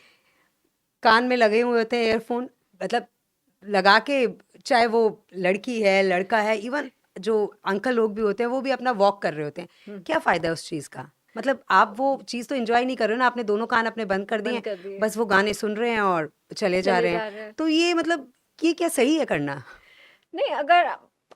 कान में लगे हुए होते हैं ईयरफोन, मतलब लगा के, चाहे वो लड़की है लड़का है, इवन जो अंकल लोग भी होते हैं वो भी अपना वॉक कर रहे होते हैं. क्या फ़ायदा है उस चीज़ का? मतलब आप वो चीज़ तो एंजॉय नहीं कर रहे हो ना, आपने दोनों कान अपने बंद कर दिए बंद हैं, कर दिए, बस वो गाने सुन रहे हैं और चले जा चले रहे जा रहे हैं. हैं. तो ये मतलब ये क्या सही है करना? नहीं, अगर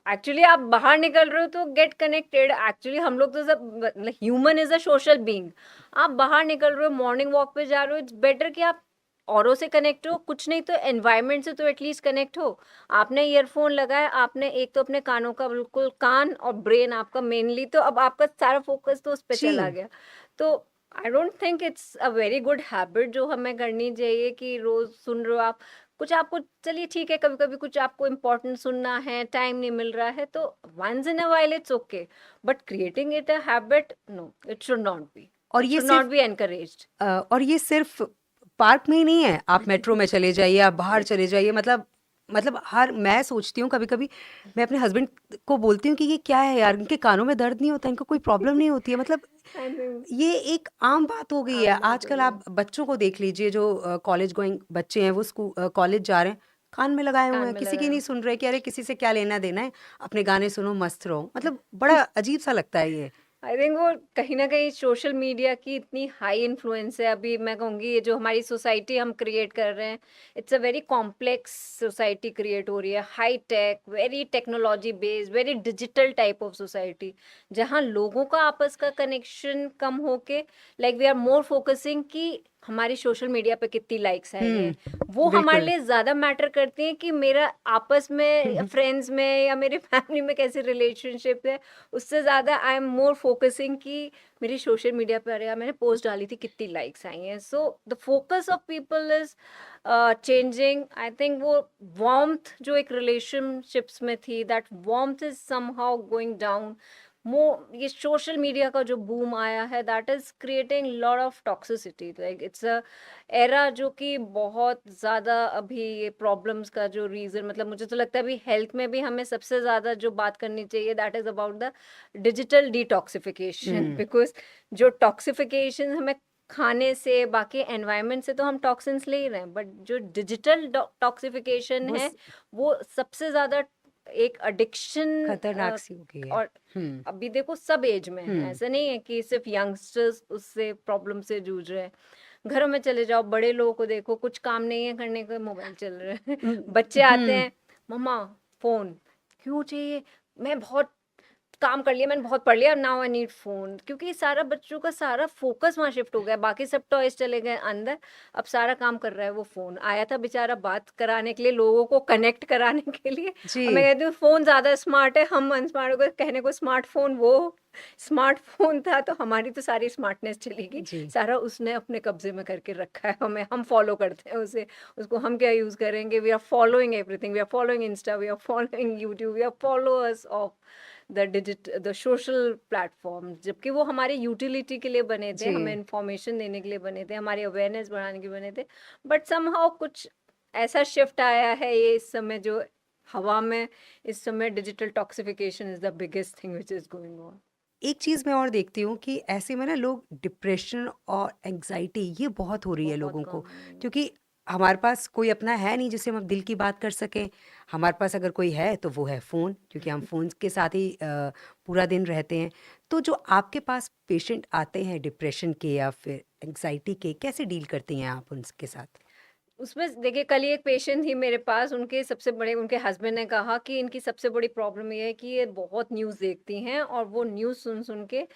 एक्चुअली आप बाहर निकल रहे हो तो गेट कनेक्टेड. एक्चुअली हम लोग तो सब, human is a social being. आप बाहर निकल रहे हो, मॉर्निंग वॉक पे जा रहे हो, इट्स बेटर कि आप औरों से कनेक्ट हो, कुछ नहीं तो एनवायरनमेंट से तो एटलीस्ट कनेक्ट हो. आपने ईयरफोन लगाया, आपने एक तो अपने कानों का बिल्कुल, कान और ब्रेन आपका मेनली, तो अब आपका सारा फोकस तो उस पर जी. चला गया. तो I don't think it's a very good habit जो हमें करनी चाहिए कि रोज सुन रहे हो आप कुछ. आपको चलिए ठीक है, कभी कभी कुछ आपको इम्पोर्टेंट सुनना है, टाइम नहीं मिल रहा है, तो once in a while it's okay, but creating it a habit, no, it should not be, और इट ये शुड नॉट सिर्फ बी एनकरेज्ड. और ये सिर्फ पार्क में ही नहीं है, आप मेट्रो में चले जाइए, आप बाहर चले जाइए, मतलब हर, मैं सोचती हूँ कभी कभी, मैं अपने हस्बैंड को बोलती हूँ कि ये क्या है यार, इनके कानों में दर्द नहीं होता, इनको कोई प्रॉब्लम नहीं होती है, मतलब आई थिंक ये एक आम बात हो गई है आम बात हो आजकल. गई आप बच्चों को देख लीजिए जो कॉलेज गोइंग बच्चे हैं, वो स्कूल कॉलेज जा रहे हैं, कान में लगाए हुए कान हैं, में किसी की लगाया. नहीं सुन रहे कि अरे किसी से क्या लेना देना है, अपने गाने सुनो, मस्त रहो. मतलब बड़ा अजीब सा लगता है ये. आई थिंक वो कहीं ना कहीं सोशल मीडिया की इतनी हाई इन्फ्लुएंस है. अभी मैं कहूँगी ये जो हमारी सोसाइटी हम क्रिएट कर रहे हैं, it's a very complex society create हो रही है, high tech, very technology based, very digital type of society, जहाँ लोगों का आपस का कनेक्शन कम होके, like we are more focusing कि हमारी सोशल मीडिया पे कितनी लाइक्स आई हैं, वो हमारे बिल्कुल. लिए ज़्यादा मैटर करती हैं कि मेरा आपस में या फ्रेंड्स में या मेरे फैमिली में कैसे रिलेशनशिप है. उससे ज़्यादा आई एम मोर फोकसिंग कि मेरी सोशल मीडिया पे, अरे यार मैंने पोस्ट डाली थी कितनी लाइक्स आई हैं. So the focus of people is changing. I think वो वार्मथ जो एक रिलेशनशिप्स में थी, that warmth is somehow going down. मो ये सोशल मीडिया का जो बूम आया है, that is creating lot of toxicity. Like it's a era जो कि बहुत ज़्यादा अभी ये प्रॉब्लम्स का जो रीज़न, मतलब मुझे तो लगता है अभी हेल्थ में भी हमें सबसे ज़्यादा जो बात करनी चाहिए, that is about the digital detoxification. Because जो टॉक्सिफिकेशन हमें खाने से, बाकी एनवायरनमेंट से तो हम टॉक्सिन्स ले ही रहे हैं, बट जो डिजिटल टॉक्सिफिकेशन वो है वो सबसे ज़्यादा एक एडिक्शन. खतरनाक सी हो गई है. और हम्म. अभी देखो सब एज में है, हम्म. ऐसा नहीं है कि सिर्फ यंगस्टर्स उससे प्रॉब्लम से जूझ रहे हैं. घरों में चले जाओ, बड़े लोगों को देखो, कुछ काम नहीं है करने का, मोबाइल चल रहे हैं. बच्चे आते हम्म. हैं, मम्मा फोन क्यों चाहिए, मैं बहुत काम कर लिया मैंने, बहुत पढ़ लिया, नाउ आई नीड फोन, क्योंकि सारा बच्चों का सारा फोकस वहाँ शिफ्ट हो गया, बाकी सब टॉयज चले गए अंदर, अब सारा काम कर रहा है वो फोन। आया था बेचारा बात कराने के लिए, लोगों को कनेक्ट कराने के लिए, और मैं जी, कहती हूँ फोन ज्यादा स्मार्ट है, हम अनस्मार्ट हो गए, कहने को स्मार्टफोन, वो स्मार्टफोन था, तो हमारी तो सारी स्मार्टनेस चली गई, जी, सारा उसने अपने कब्जे में करके रखा है, हमें, हम फॉलो करते हैं उसे, उसको हम क्या यूज करेंगे, we are following everything, we are following Insta, we are following YouTube, we are followers of the social platform, जबकि वो हमारे यूटिलिटी के लिए बने थे, हमें जी। इंफॉर्मेशन देने के लिए बने थे, हमारी अवेयरनेस बढ़ाने के लिए बने थे, बट समहाउ कुछ ऐसा शिफ्ट आया है ये इस समय, जो हवा में इस समय digital toxification is the biggest thing which is going on. एक चीज़ मैं और देखती हूँ कि ऐसे में ना लोग डिप्रेशन और एंग्जायटी ये बहुत हो रही है बहुत लोगों को, कॉमन। क्योंकि हमारे पास कोई अपना है नहीं जिससे हम अब दिल की बात कर सकें। हमारे पास अगर कोई है तो वो है फ़ोन, क्योंकि हम फ़ोन के साथ ही पूरा दिन रहते हैं। तो जो आपके पास पेशेंट आते हैं डिप्रेशन के या फिर एंग्जायटी के, कैसे डील करती हैं आप उनके साथ? उसमें देखिए, कल ही एक पेशेंट थी मेरे पास, उनके सबसे बड़े, उनके हस्बैंड ने कहा कि इनकी सबसे बड़ी प्रॉब्लम ये है कि ये बहुत न्यूज़ देखती हैं, और वो न्यूज़ सुन सुन के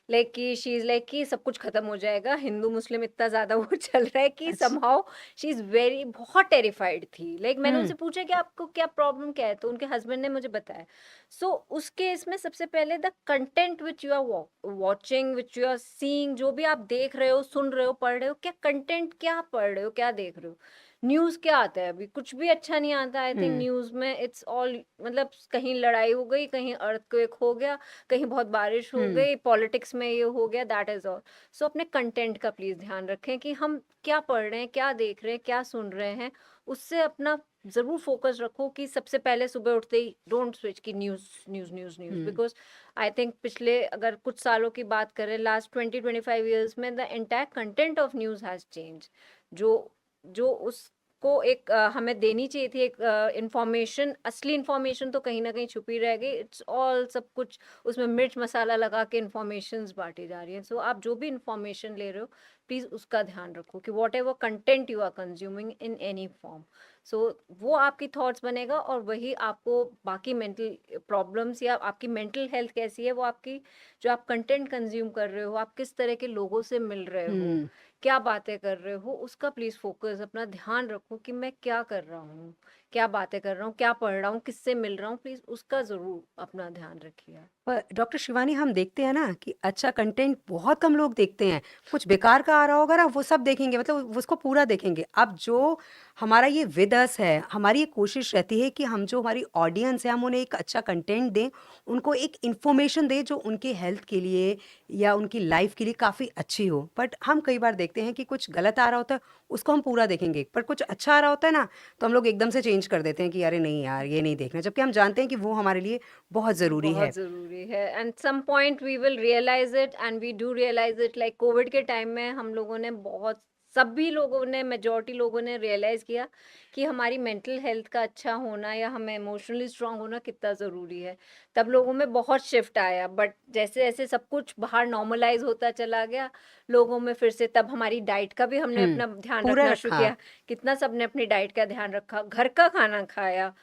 लाइक कि शी इज़ लाइक कि सब कुछ खत्म हो जाएगा, हिंदू मुस्लिम इतना ज़्यादा वो चल रहा है कि अच्छा। समहाउ शी इज़ वेरी, बहुत टेरिफाइड थी। लाइक मैंने हुँ, उनसे पूछा कि आपको क्या प्रॉब्लम क्या है? तो उनके हस्बैंड ने मुझे बताया। सो उस केस में सबसे पहले the content which you are watching, which you are seeing, जो भी आप देख रहे हो, सुन रहे हो, पढ़ रहे हो, क्या कंटेंट क्या पढ़ रहे हो, क्या देख रहे हो? न्यूज़ क्या आता है अभी? कुछ भी अच्छा नहीं आता, आई थिंक हुँ, न्यूज़ में इट्स ऑल, मतलब कहीं लड़ाई हो गई, कहीं अर्थक्वेक हो गया, कहीं बहुत बारिश हो हुँ, गई, पॉलिटिक्स में ये हो गया, दैट इज़ ऑल। सो अपने कंटेंट का प्लीज़ ध्यान रखें कि हम क्या पढ़ रहे हैं, क्या देख रहे हैं, क्या सुन रहे हैं, उससे अपना ज़रूर फ़ोकस रखो कि सबसे पहले सुबह उठते ही डोंट स्विच कि news, news, news, news, hmm, because I think पिछले अगर कुछ सालों की बात करें, लास्ट 20-25 ईयर्स में the entire content of news has changed. जो जो उसको एक हमें देनी चाहिए थी एक इन्फॉर्मेशन, असली इन्फॉर्मेशन तो कहीं न कहीं छुपी रह गई। इट्स ऑल सब कुछ उसमें मिर्च मसाला लगा के इन्फॉर्मेशंस बाँटी जा रही हैं। सो आप जो भी इन्फॉर्मेशन ले रहे हो, प्लीज़ उसका ध्यान रखो कि whatever content you are consuming in any form, so वो आपकी थॉट्स बनेगा, और वही आपको बाकी मेंटल प्रॉब्लम्स या आपकी मेंटल हेल्थ कैसी है, वो आपकी, जो आप कंटेंट कंज्यूम कर रहे हो, आप किस तरह के लोगों से मिल रहे हो, हुँ। क्या बातें कर रहे हो, उसका प्लीज़ फ़ोकस, अपना ध्यान रखो कि मैं क्या कर रहा हूँ, क्या बातें कर रहा हूँ, क्या पढ़ रहा हूँ, किससे मिल रहा हूँ, प्लीज़ उसका ज़रूर अपना ध्यान रखिए आप। पर डॉक्टर शिवानी हम देखते हैं ना कि अच्छा कंटेंट बहुत कम लोग देखते हैं। कुछ बेकार का आ रहा होगा ना वो सब देखेंगे, मतलब उसको पूरा देखेंगे। अब जो हमारा ये विद अस है, हमारी ये कोशिश रहती है कि हम जो हमारी ऑडियंस है हम उन्हें एक अच्छा कंटेंट दें, उनको एक इन्फॉर्मेशन दें जो उनके हेल्थ के लिए या उनकी लाइफ के लिए काफ़ी अच्छी हो। बट हम कई बार देखते हैं कि कुछ गलत आ रहा होता है, उसको हम पूरा देखेंगे। पर कुछ अच्छा आ रहा होता है ना, तो हम लोग एकदम से चेंज कर देते हैं कि अरे नहीं यार ये नहीं देखना, जबकि हम जानते हैं कि वो हमारे लिए बहुत ज़रूरी बहुत है। ज़रूरी है, and some point we will realise it, and we do realise it, like Covid के टाइम में हम लोगों ने बहुत, सभी लोगों ने, मेजॉरिटी लोगों ने रियलाइज़ किया कि हमारी मेंटल हेल्थ का अच्छा होना या हमें इमोशनली स्ट्रांग होना कितना ज़रूरी है। तब लोगों में बहुत शिफ्ट आया, बट जैसे-जैसे सब कुछ बाहर नॉर्मलाइज़ होता चला गया, लोगों में फिर से, तब हमारी डाइट का भी हमने हुँ, अपना ध्यान पूरा रखना शुरू रखा। किया। कितना सबने अपनी डाइट का ध्यान रखा, घर का खाना खाया।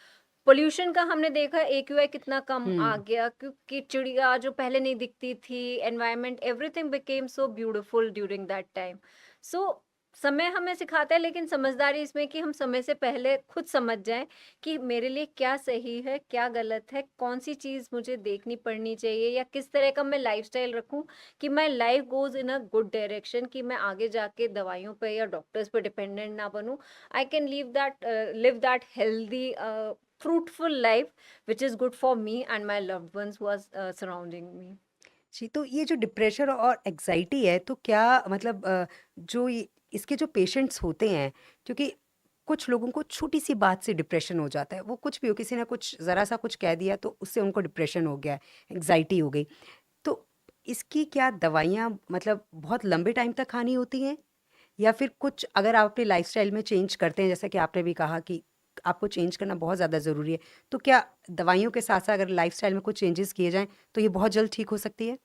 पोल्यूशन का हमने देखा, एक्यूआई कितना कम आ हुँ, गया, क्योंकि चिड़िया जो पहले नहीं दिखती थी, environment, everything became so beautiful during that time. So समय हमें सिखाता है, लेकिन समझदारी इसमें कि हम समय से पहले खुद समझ जाएं कि मेरे लिए क्या सही है, क्या गलत है, कौन सी चीज मुझे देखनी पड़नी चाहिए, या किस तरह का मैं लाइफस्टाइल रखूं कि my life goes in a good direction, कि मैं आगे जाके दवाइयों पे या डॉक्टर्स पे डिपेंडेंट ना बनूं। I can live that healthy fruitful life which is good for me and my loved ones who are surrounding me. जी, तो ये जो डिप्रेशन और एंग्ज़ायटी है, तो क्या मतलब जो ये इसके जो पेशेंट्स होते हैं, क्योंकि कुछ लोगों को छोटी-सी बात से डिप्रेशन हो जाता है, वो कुछ भी हो, किसी ने कुछ ज़रा-सा कुछ कह दिया, तो उससे उनको डिप्रेशन हो गया, एंग्ज़ायटी हो गई। तो इसकी क्या दवाइयाँ मतलब बहुत लंबे टाइम तक खानी होती हैं? या फिर कुछ अगर आप अपने लाइफ़स्टाइल में चेंज करते हैं, जैसा कि आपने भी कहा कि आपको चेंज करना बहुत ज़्यादा ज़रूरी है, तो क्या दवाइयों के साथ-साथ अगर लाइफ़स्टाइल में कुछ चेंजेस किए जाएँ, तो ये बहुत जल्द ठीक हो सकती है?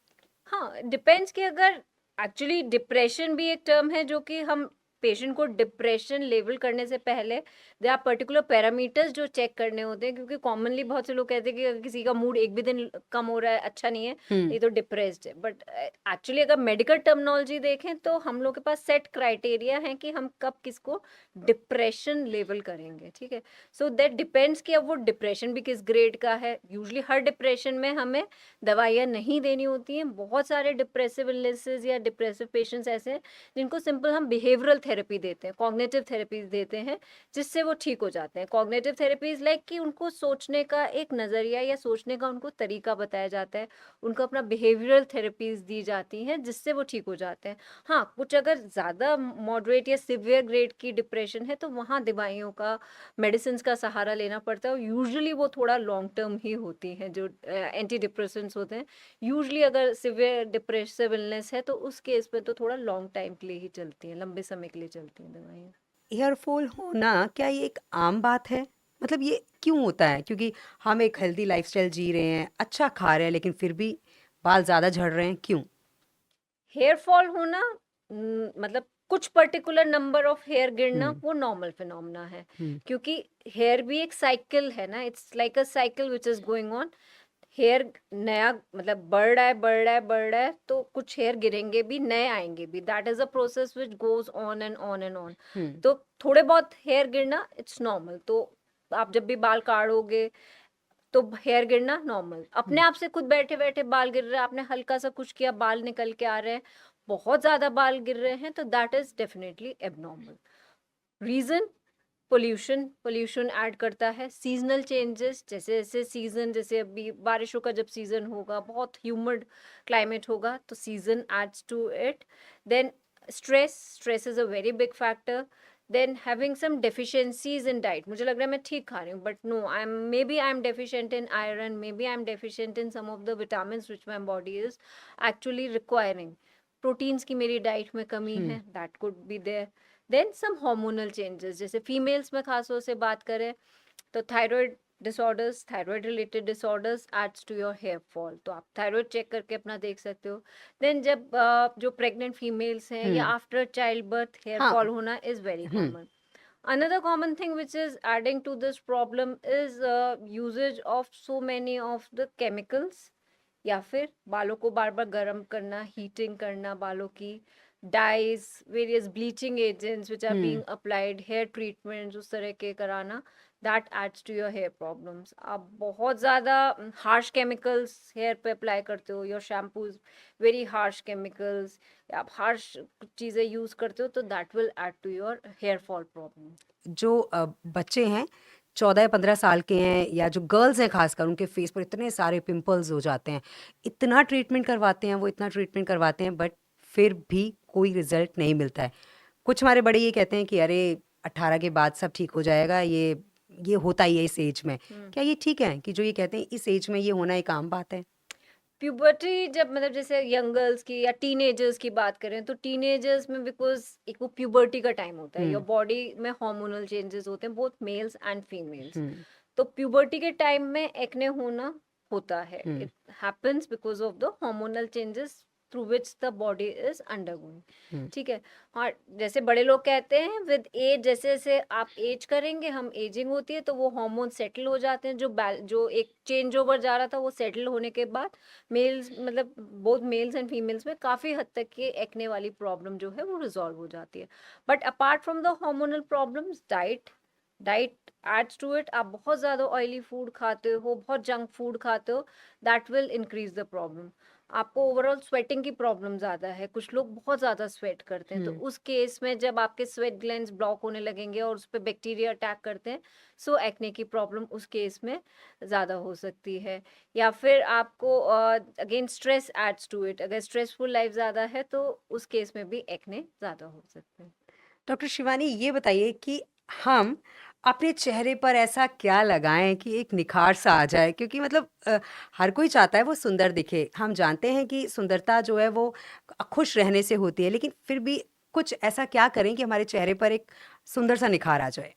हाँ, डिपेंड्स कि अगर एक्चुअली डिप्रेशन भी एक टर्म है जो कि हम पेशेंट को डिप्रेशन लेवल करने से पहले दे आर पर्टिकुलर पैरामीटर्स जो चेक करने होते हैं, क्योंकि कॉमनली बहुत से लोग कहते हैं कि अगर किसी का मूड एक भी दिन कम हो रहा है, अच्छा नहीं है, ये तो डिप्रेस्ड है। बट एक्चुअली अगर मेडिकल टर्मिनोलॉजी देखें तो हम लोग के पास सेट क्राइटेरिया है कि हम कब किसको डिप्रेशन लेवल करेंगे, ठीक है। सो दैट डिपेंड्स कि अब वो डिप्रेशन भी किस ग्रेड का है। यूजली हर डिप्रेशन में हमें दवाइयाँ नहीं देनी होती हैं। बहुत सारे डिप्रेसिव इलनेसेस या डिप्रेसिव पेशेंट्स ऐसे हैं जिनको सिंपल हम बिहेवियरल थेरेपी देते हैं, कॉग्निटिव थेरेपीज देते हैं, जिससे वो ठीक हो जाते हैं। कॉग्निटिव थेरेपीज लाइक कि उनको सोचने का एक नज़रिया या सोचने का उनको तरीका बताया जाता है, उनको अपना बिहेवियरल थेरेपीज दी जाती हैं, जिससे वो ठीक हो जाते हैं। हाँ, कुछ अगर ज़्यादा मॉडरेट या सिवियर ग्रेड की डिप्रेशन है तो वहाँ दवाइयों का, मेडिसिन का सहारा लेना पड़ता है, और यूजुअली वो थोड़ा लॉन्ग टर्म ही होती हैं जो एंटी डिप्रेसेंट्स होते हैं। यूजुअली अगर सिवियर डिप्रेसिव इलनेस है तो उस केस में तो थोड़ा लॉन्ग टाइम के लिए ही चलती हैं, लंबे समय के लिए चलती हैं दवाइयाँ। हेयर फॉल होना क्या ये एक आम बात है? मतलब ये क्यों होता है? क्योंकि हम एक हेल्दी लाइफस्टाइल जी रहे हैं, अच्छा खा रहे हैं, लेकिन फिर भी बाल ज़्यादा झड़ रहे हैं, क्यों? हेयर फॉल होना मतलब कुछ पर्टिकुलर नंबर ऑफ हेयर गिरना वो नॉर्मल फिनोमेना है, हम्म, क्योंकि हेयर भी एक साइकिल है ना, it's like a cycle which is going on. Hair नया मतलब बढ़ रहा है, बढ़ रहा है, बढ़ रहा है, तो कुछ हेयर गिरेंगे भी, नए आएंगे भी। That is a process which goes on and on and on. Hmm, तो थोड़े बहुत हेयर गिरना इट्स नॉर्मल। तो आप जब भी बाल काटोगे तो हेयर गिरना नॉर्मल, अपने आप से खुद बैठे बैठे बाल गिर रहे हैं, आपने हल्का सा कुछ किया बाल निकल के आ रहे हैं, बहुत ज्यादा बाल गिर रहे हैं, तो that is definitely abnormal. Reason pollution, pollution add करता है। सीजनल चेंजेस, जैसे जैसे सीजन, जैसे अभी बारिशों का जब सीजन होगा, बहुत ह्यूमिड क्लाइमेट होगा, तो season adds to it. Then stress, stress is a very big factor. Then having some deficiencies in diet, मुझे लग रहा है मैं ठीक खा रही हूँ but no, I am maybe I am deficient in iron, maybe I am deficient in some of the vitamin which my body is actually requiring. Proteins की मेरी डाइट में कमी हम्म, है, that could be there. Then some hormonal changes, जैसे females में खासतौर से बात करें तो thyroid disorders, thyroid related disorders adds to your hair fall, तो आप थायराइड चेक करके अपना देख सकते हो। देन जब जो प्रेग्नेंट फीमेल्स हैं या हम्म, आफ्टर चाइल्ड बर्थ हेयर हाँ, फॉल होना is very hmm, common. Another common thing which is adding to this problem is usage of so many of the chemicals, या फिर बालों को बार बार गर्म करना, हीटिंग करना बालों की, dyes, various bleaching agents which are being applied, hair treatments उस तरह के कराना, that adds to your hair problems. आप बहुत ज़्यादा हार्श केमिकल्स हेयर पे अप्लाई करते हो, your shampoos very harsh chemicals, आप हार्श चीज़ें यूज़ करते हो, तो that will add to your hair fall problem. जो बच्चे हैं 14 या 15 साल के हैं, या जो गर्ल्स हैं खासकर, उनके फेस पर इतने सारे पिंपल्स हो जाते हैं, इतना ट्रीटमेंट करवाते हैं वो, इतना ट्रीटमेंट करवाते हैं, बट फिर भी कोई रिजल्ट नहीं मिलता है। कुछ हमारे बड़े ये कहते हैं कि अरे 18 के बाद सब ठीक हो जाएगा, ये होता ही है इस एज में। क्या ये ठीक है कि जो ये कहते हैं इस एज में ये होना एक आम बात है? प्यूबर्टी जब मतलब जैसे यंग गर्ल्स की या टीनेजर्स की बात करें तो टीनेजर्स में बिकॉज एक वो प्यूबर्टी का टाइम होता है, योर हम्म, बॉडी में हार्मोनल चेंजेस होते हैं, both males and females. Hmm, तो प्यूबर्टी के टाइम में एक्ने होना होता है, hmm, it happens because of the hormonal changes through which the body is undergoing, hmm, ठीक है। हाँ, जैसे बड़े लोग कहते हैं विद एज, जैसे जैसे आप एज करेंगे, हम एजिंग होती है तो वो हार्मोन सेटल हो जाते हैं, जो एक चेंज ओवर जा रहा था वो सेटल होने के बाद मेल्स मतलब बोथ मेल्स एंड फीमेल्स में काफ़ी हद तक ये एक्ने वाली प्रॉब्लम जो है वो रिजॉल्व हो जाती है। But apart from the hormonal problems, diet, diet adds to it. आप बहुत ज़्यादा ऑयली फूड खाते हो, बहुत जंक फूड खाते हो, that will increase the problem. आपको ओवरऑल स्वेटिंग की प्रॉब्लम ज़्यादा है, कुछ लोग बहुत ज़्यादा स्वेट करते हैं, तो हम्म, उस केस में जब आपके स्वेट ग्लैंड्स ब्लॉक होने लगेंगे और उस पर बैक्टीरिया अटैक करते हैं, सो एक्ने की प्रॉब्लम उस केस में ज़्यादा हो सकती है। या फिर आपको again stress adds to it, अगर स्ट्रेसफुल लाइफ ज़्यादा है तो उस केस में भी एक्ने ज़्यादा हो सकते हैं। डॉक्टर शिवानी, ये बताइए कि हम अपने चेहरे पर ऐसा क्या लगाएं कि एक निखार सा आ जाए? क्योंकि मतलब हर कोई चाहता है वो सुंदर दिखे। हम जानते हैं कि सुंदरता जो है वो खुश रहने से होती है, लेकिन फिर भी कुछ ऐसा क्या करें कि हमारे चेहरे पर एक सुंदर सा निखार आ जाए?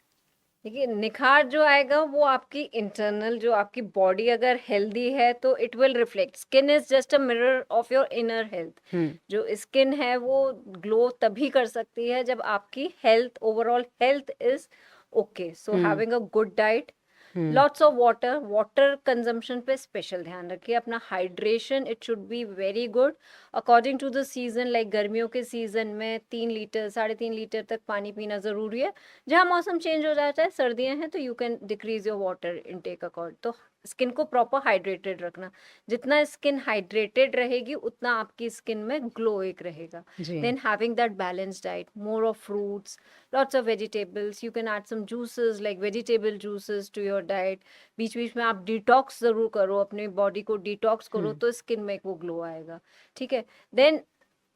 देखिए, निखार जो आएगा वो आपकी इंटरनल, जो आपकी बॉडी अगर हेल्दी है तो it will reflect. Skin is just a mirror of your inner health. Hmm. जो स्किन है वो ग्लो तभी कर सकती है जब आपकी health, overall health is okay. So hmm. Having a good diet, hmm. Lots of water, water consumption पे स्पेशल ध्यान रखिए। अपना hydration it should be very good according to the season. Like गर्मियों के सीजन में 3 लीटर 3.5 लीटर तक पानी पीना ज़रूरी है। जहाँ मौसम चेंज हो जाता है, सर्दियाँ हैं, तो you can decrease your water intake accord. तो स्किन को प्रॉपर हाइड्रेटेड रखना। जितना स्किन हाइड्रेटेड रहेगी उतना आपकी स्किन में ग्लो एक रहेगा। जी। Then having that balance diet, more of fruits, lots of vegetables. You can add some juices like vegetable juices to your diet. बीच बीच में आप डिटॉक्स जरूर करो, अपने बॉडी को डिटॉक्स करो, तो स्किन में वो ग्लो आएगा। ठीक है। देन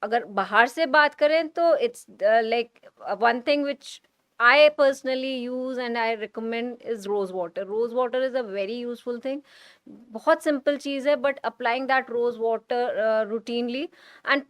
अगर बाहर से बात करें तो it's like one thing which I personally use and I recommend is rose water. Rose water is a very useful thing. बहुत simple चीज़ है, but applying that rose water routinely and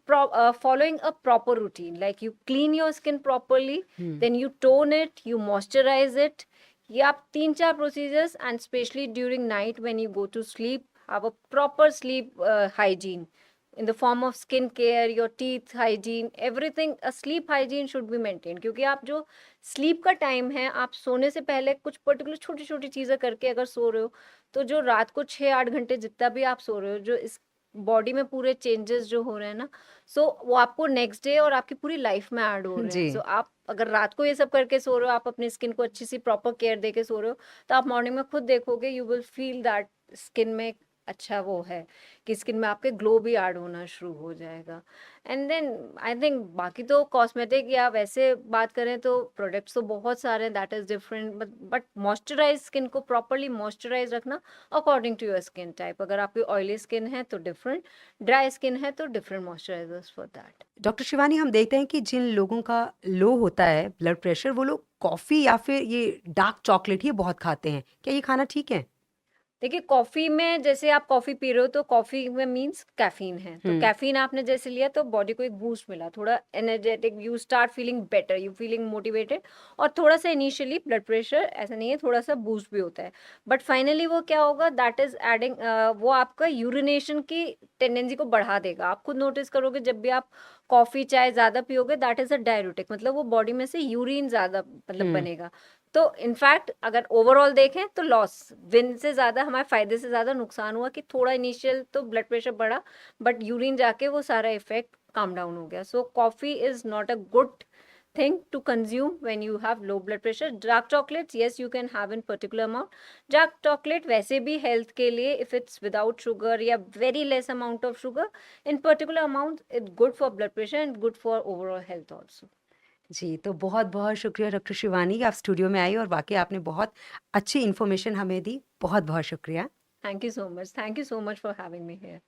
following a proper routine, like you clean your skin properly, then you tone it, you moisturize it. ये आप 3-4 procedures, and especially during night when you go to sleep, have a proper sleep hygiene in the form of skin care, your teeth hygiene, everything. A sleep hygiene should be maintained, क्योंकि आप जो sleep का time है, आप सोने से पहले कुछ पर्टिकुलर छोटी छोटी चीज़ें करके अगर सो रहे हो, तो जो रात को 6-8 घंटे जितना भी आप सो रहे हो, जो इस बॉडी में पूरे चेंजेस जो हो रहे हैं ना, सो वो आपको नेक्स्ट डे और आपकी पूरी लाइफ में ऐड हो रहे हैं। जी। सो आप अगर रात को ये सब करके सो रहे हो, आप अपनी स्किन को अच्छी सी प्रॉपर केयर दे के सो रहे हो, तो आप मॉर्निंग में खुद देखोगे, you will feel that skin में अच्छा वो है कि स्किन में आपके ग्लो भी ऐड होना शुरू हो जाएगा। एंड देन आई थिंक बाकी तो कॉस्मेटिक या वैसे बात करें तो प्रोडक्ट्स तो बहुत सारे हैं, that is different, but moisturise skin को प्रॉपरली मॉइस्चराइज रखना according to your skin type. अगर आपकी ऑयली स्किन है तो डिफरेंट, ड्राई स्किन है तो different moisturisers for that. Doctor Shivani, हम देखते हैं कि जिन लोगों का लो होता है ब्लड प्रेशर, वो लोग कॉफ़ी या फिर ये डार्क चॉकलेट ही बहुत खाते हैं। क्या ये खाना ठीक है? देखिए, कॉफ़ी में जैसे आप कॉफ़ी पी रहे हो तो कॉफ़ी में मीन्स कैफ़ीन है, तो कैफ़ीन आपने जैसे लिया तो बॉडी को एक बूस्ट मिला, थोड़ा energetic, you start feeling better, you feeling motivated, और थोड़ा सा इनिशियली ब्लड प्रेशर ऐसा नहीं है, थोड़ा सा बूस्ट भी होता है, बट फाइनली वो क्या होगा, दैट इज एडिंग, वो आपका यूरिनेशन की टेंडेंसी को बढ़ा देगा। आप खुद नोटिस करोगे जब भी आप कॉफ़ी चाय ज़्यादा पियोगे, दैट इज़ अ डाययूरेटिक, मतलब वो बॉडी में से यूरिन ज़्यादा मतलब बनेगा। तो इनफैक्ट अगर ओवरऑल देखें तो लॉस, विन से ज़्यादा हमारे फायदे से ज़्यादा नुकसान हुआ कि थोड़ा इनिशियल तो ब्लड प्रेशर बढ़ा, बट यूरिन जाके वो सारा इफेक्ट काम डाउन हो गया। So coffee is not a good thing to consume when you have low blood pressure. Dark chocolates, yes, you can have in particular amount. Dark chocolate वैसे भी health के लिए, if it's without sugar या very less amount of sugar, in particular amount, it's good for blood pressure and good for overall health also. जी, तो बहुत-बहुत शुक्रिया doctor Shivani कि आप स्टूडियो में आई और वाक़ई आपने बहुत अच्छी इन्फॉर्मेशन हमें दी। बहुत-बहुत शुक्रिया। Thank you so much. Thank you so much for having me here.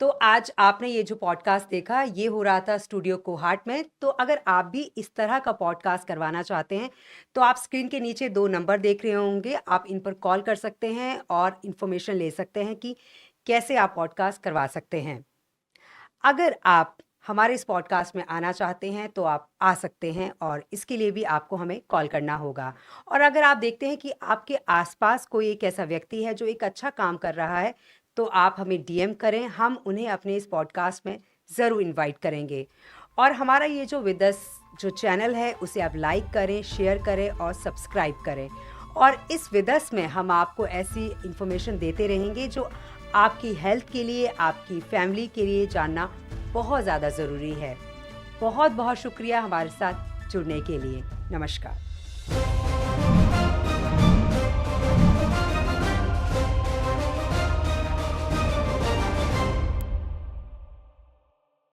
तो आज आपने ये जो पॉडकास्ट देखा, ये हो रहा था स्टूडियो कोहाट में। तो अगर आप भी इस तरह का पॉडकास्ट करवाना चाहते हैं, तो आप स्क्रीन के नीचे 2 नंबर देख रहे होंगे। आप इन पर कॉल कर सकते हैं और इन्फॉर्मेशन ले सकते हैं कि कैसे आप पॉडकास्ट करवा सकते हैं। अगर आप हमारे इस पॉडकास्ट में आना चाहते हैं, तो आप आ सकते हैं और इसके लिए भी आपको हमें कॉल करना होगा। और अगर आप देखते हैं कि आपके आसपास कोई एक ऐसा व्यक्ति है जो एक अच्छा काम कर रहा है, तो आप हमें डीएम करें, हम उन्हें अपने इस पॉडकास्ट में ज़रूर इनवाइट करेंगे। और हमारा ये जो विद अस जो चैनल है, उसे आप लाइक करें, शेयर करें और सब्सक्राइब करें। और इस विद अस में हम आपको ऐसी इन्फॉर्मेशन देते रहेंगे जो आपकी हेल्थ के लिए, आपकी फैमिली के लिए जानना बहुत ज़्यादा ज़रूरी है। बहुत-बहुत शुक्रिया हमारे साथ जुड़ने के लिए। नमस्कार।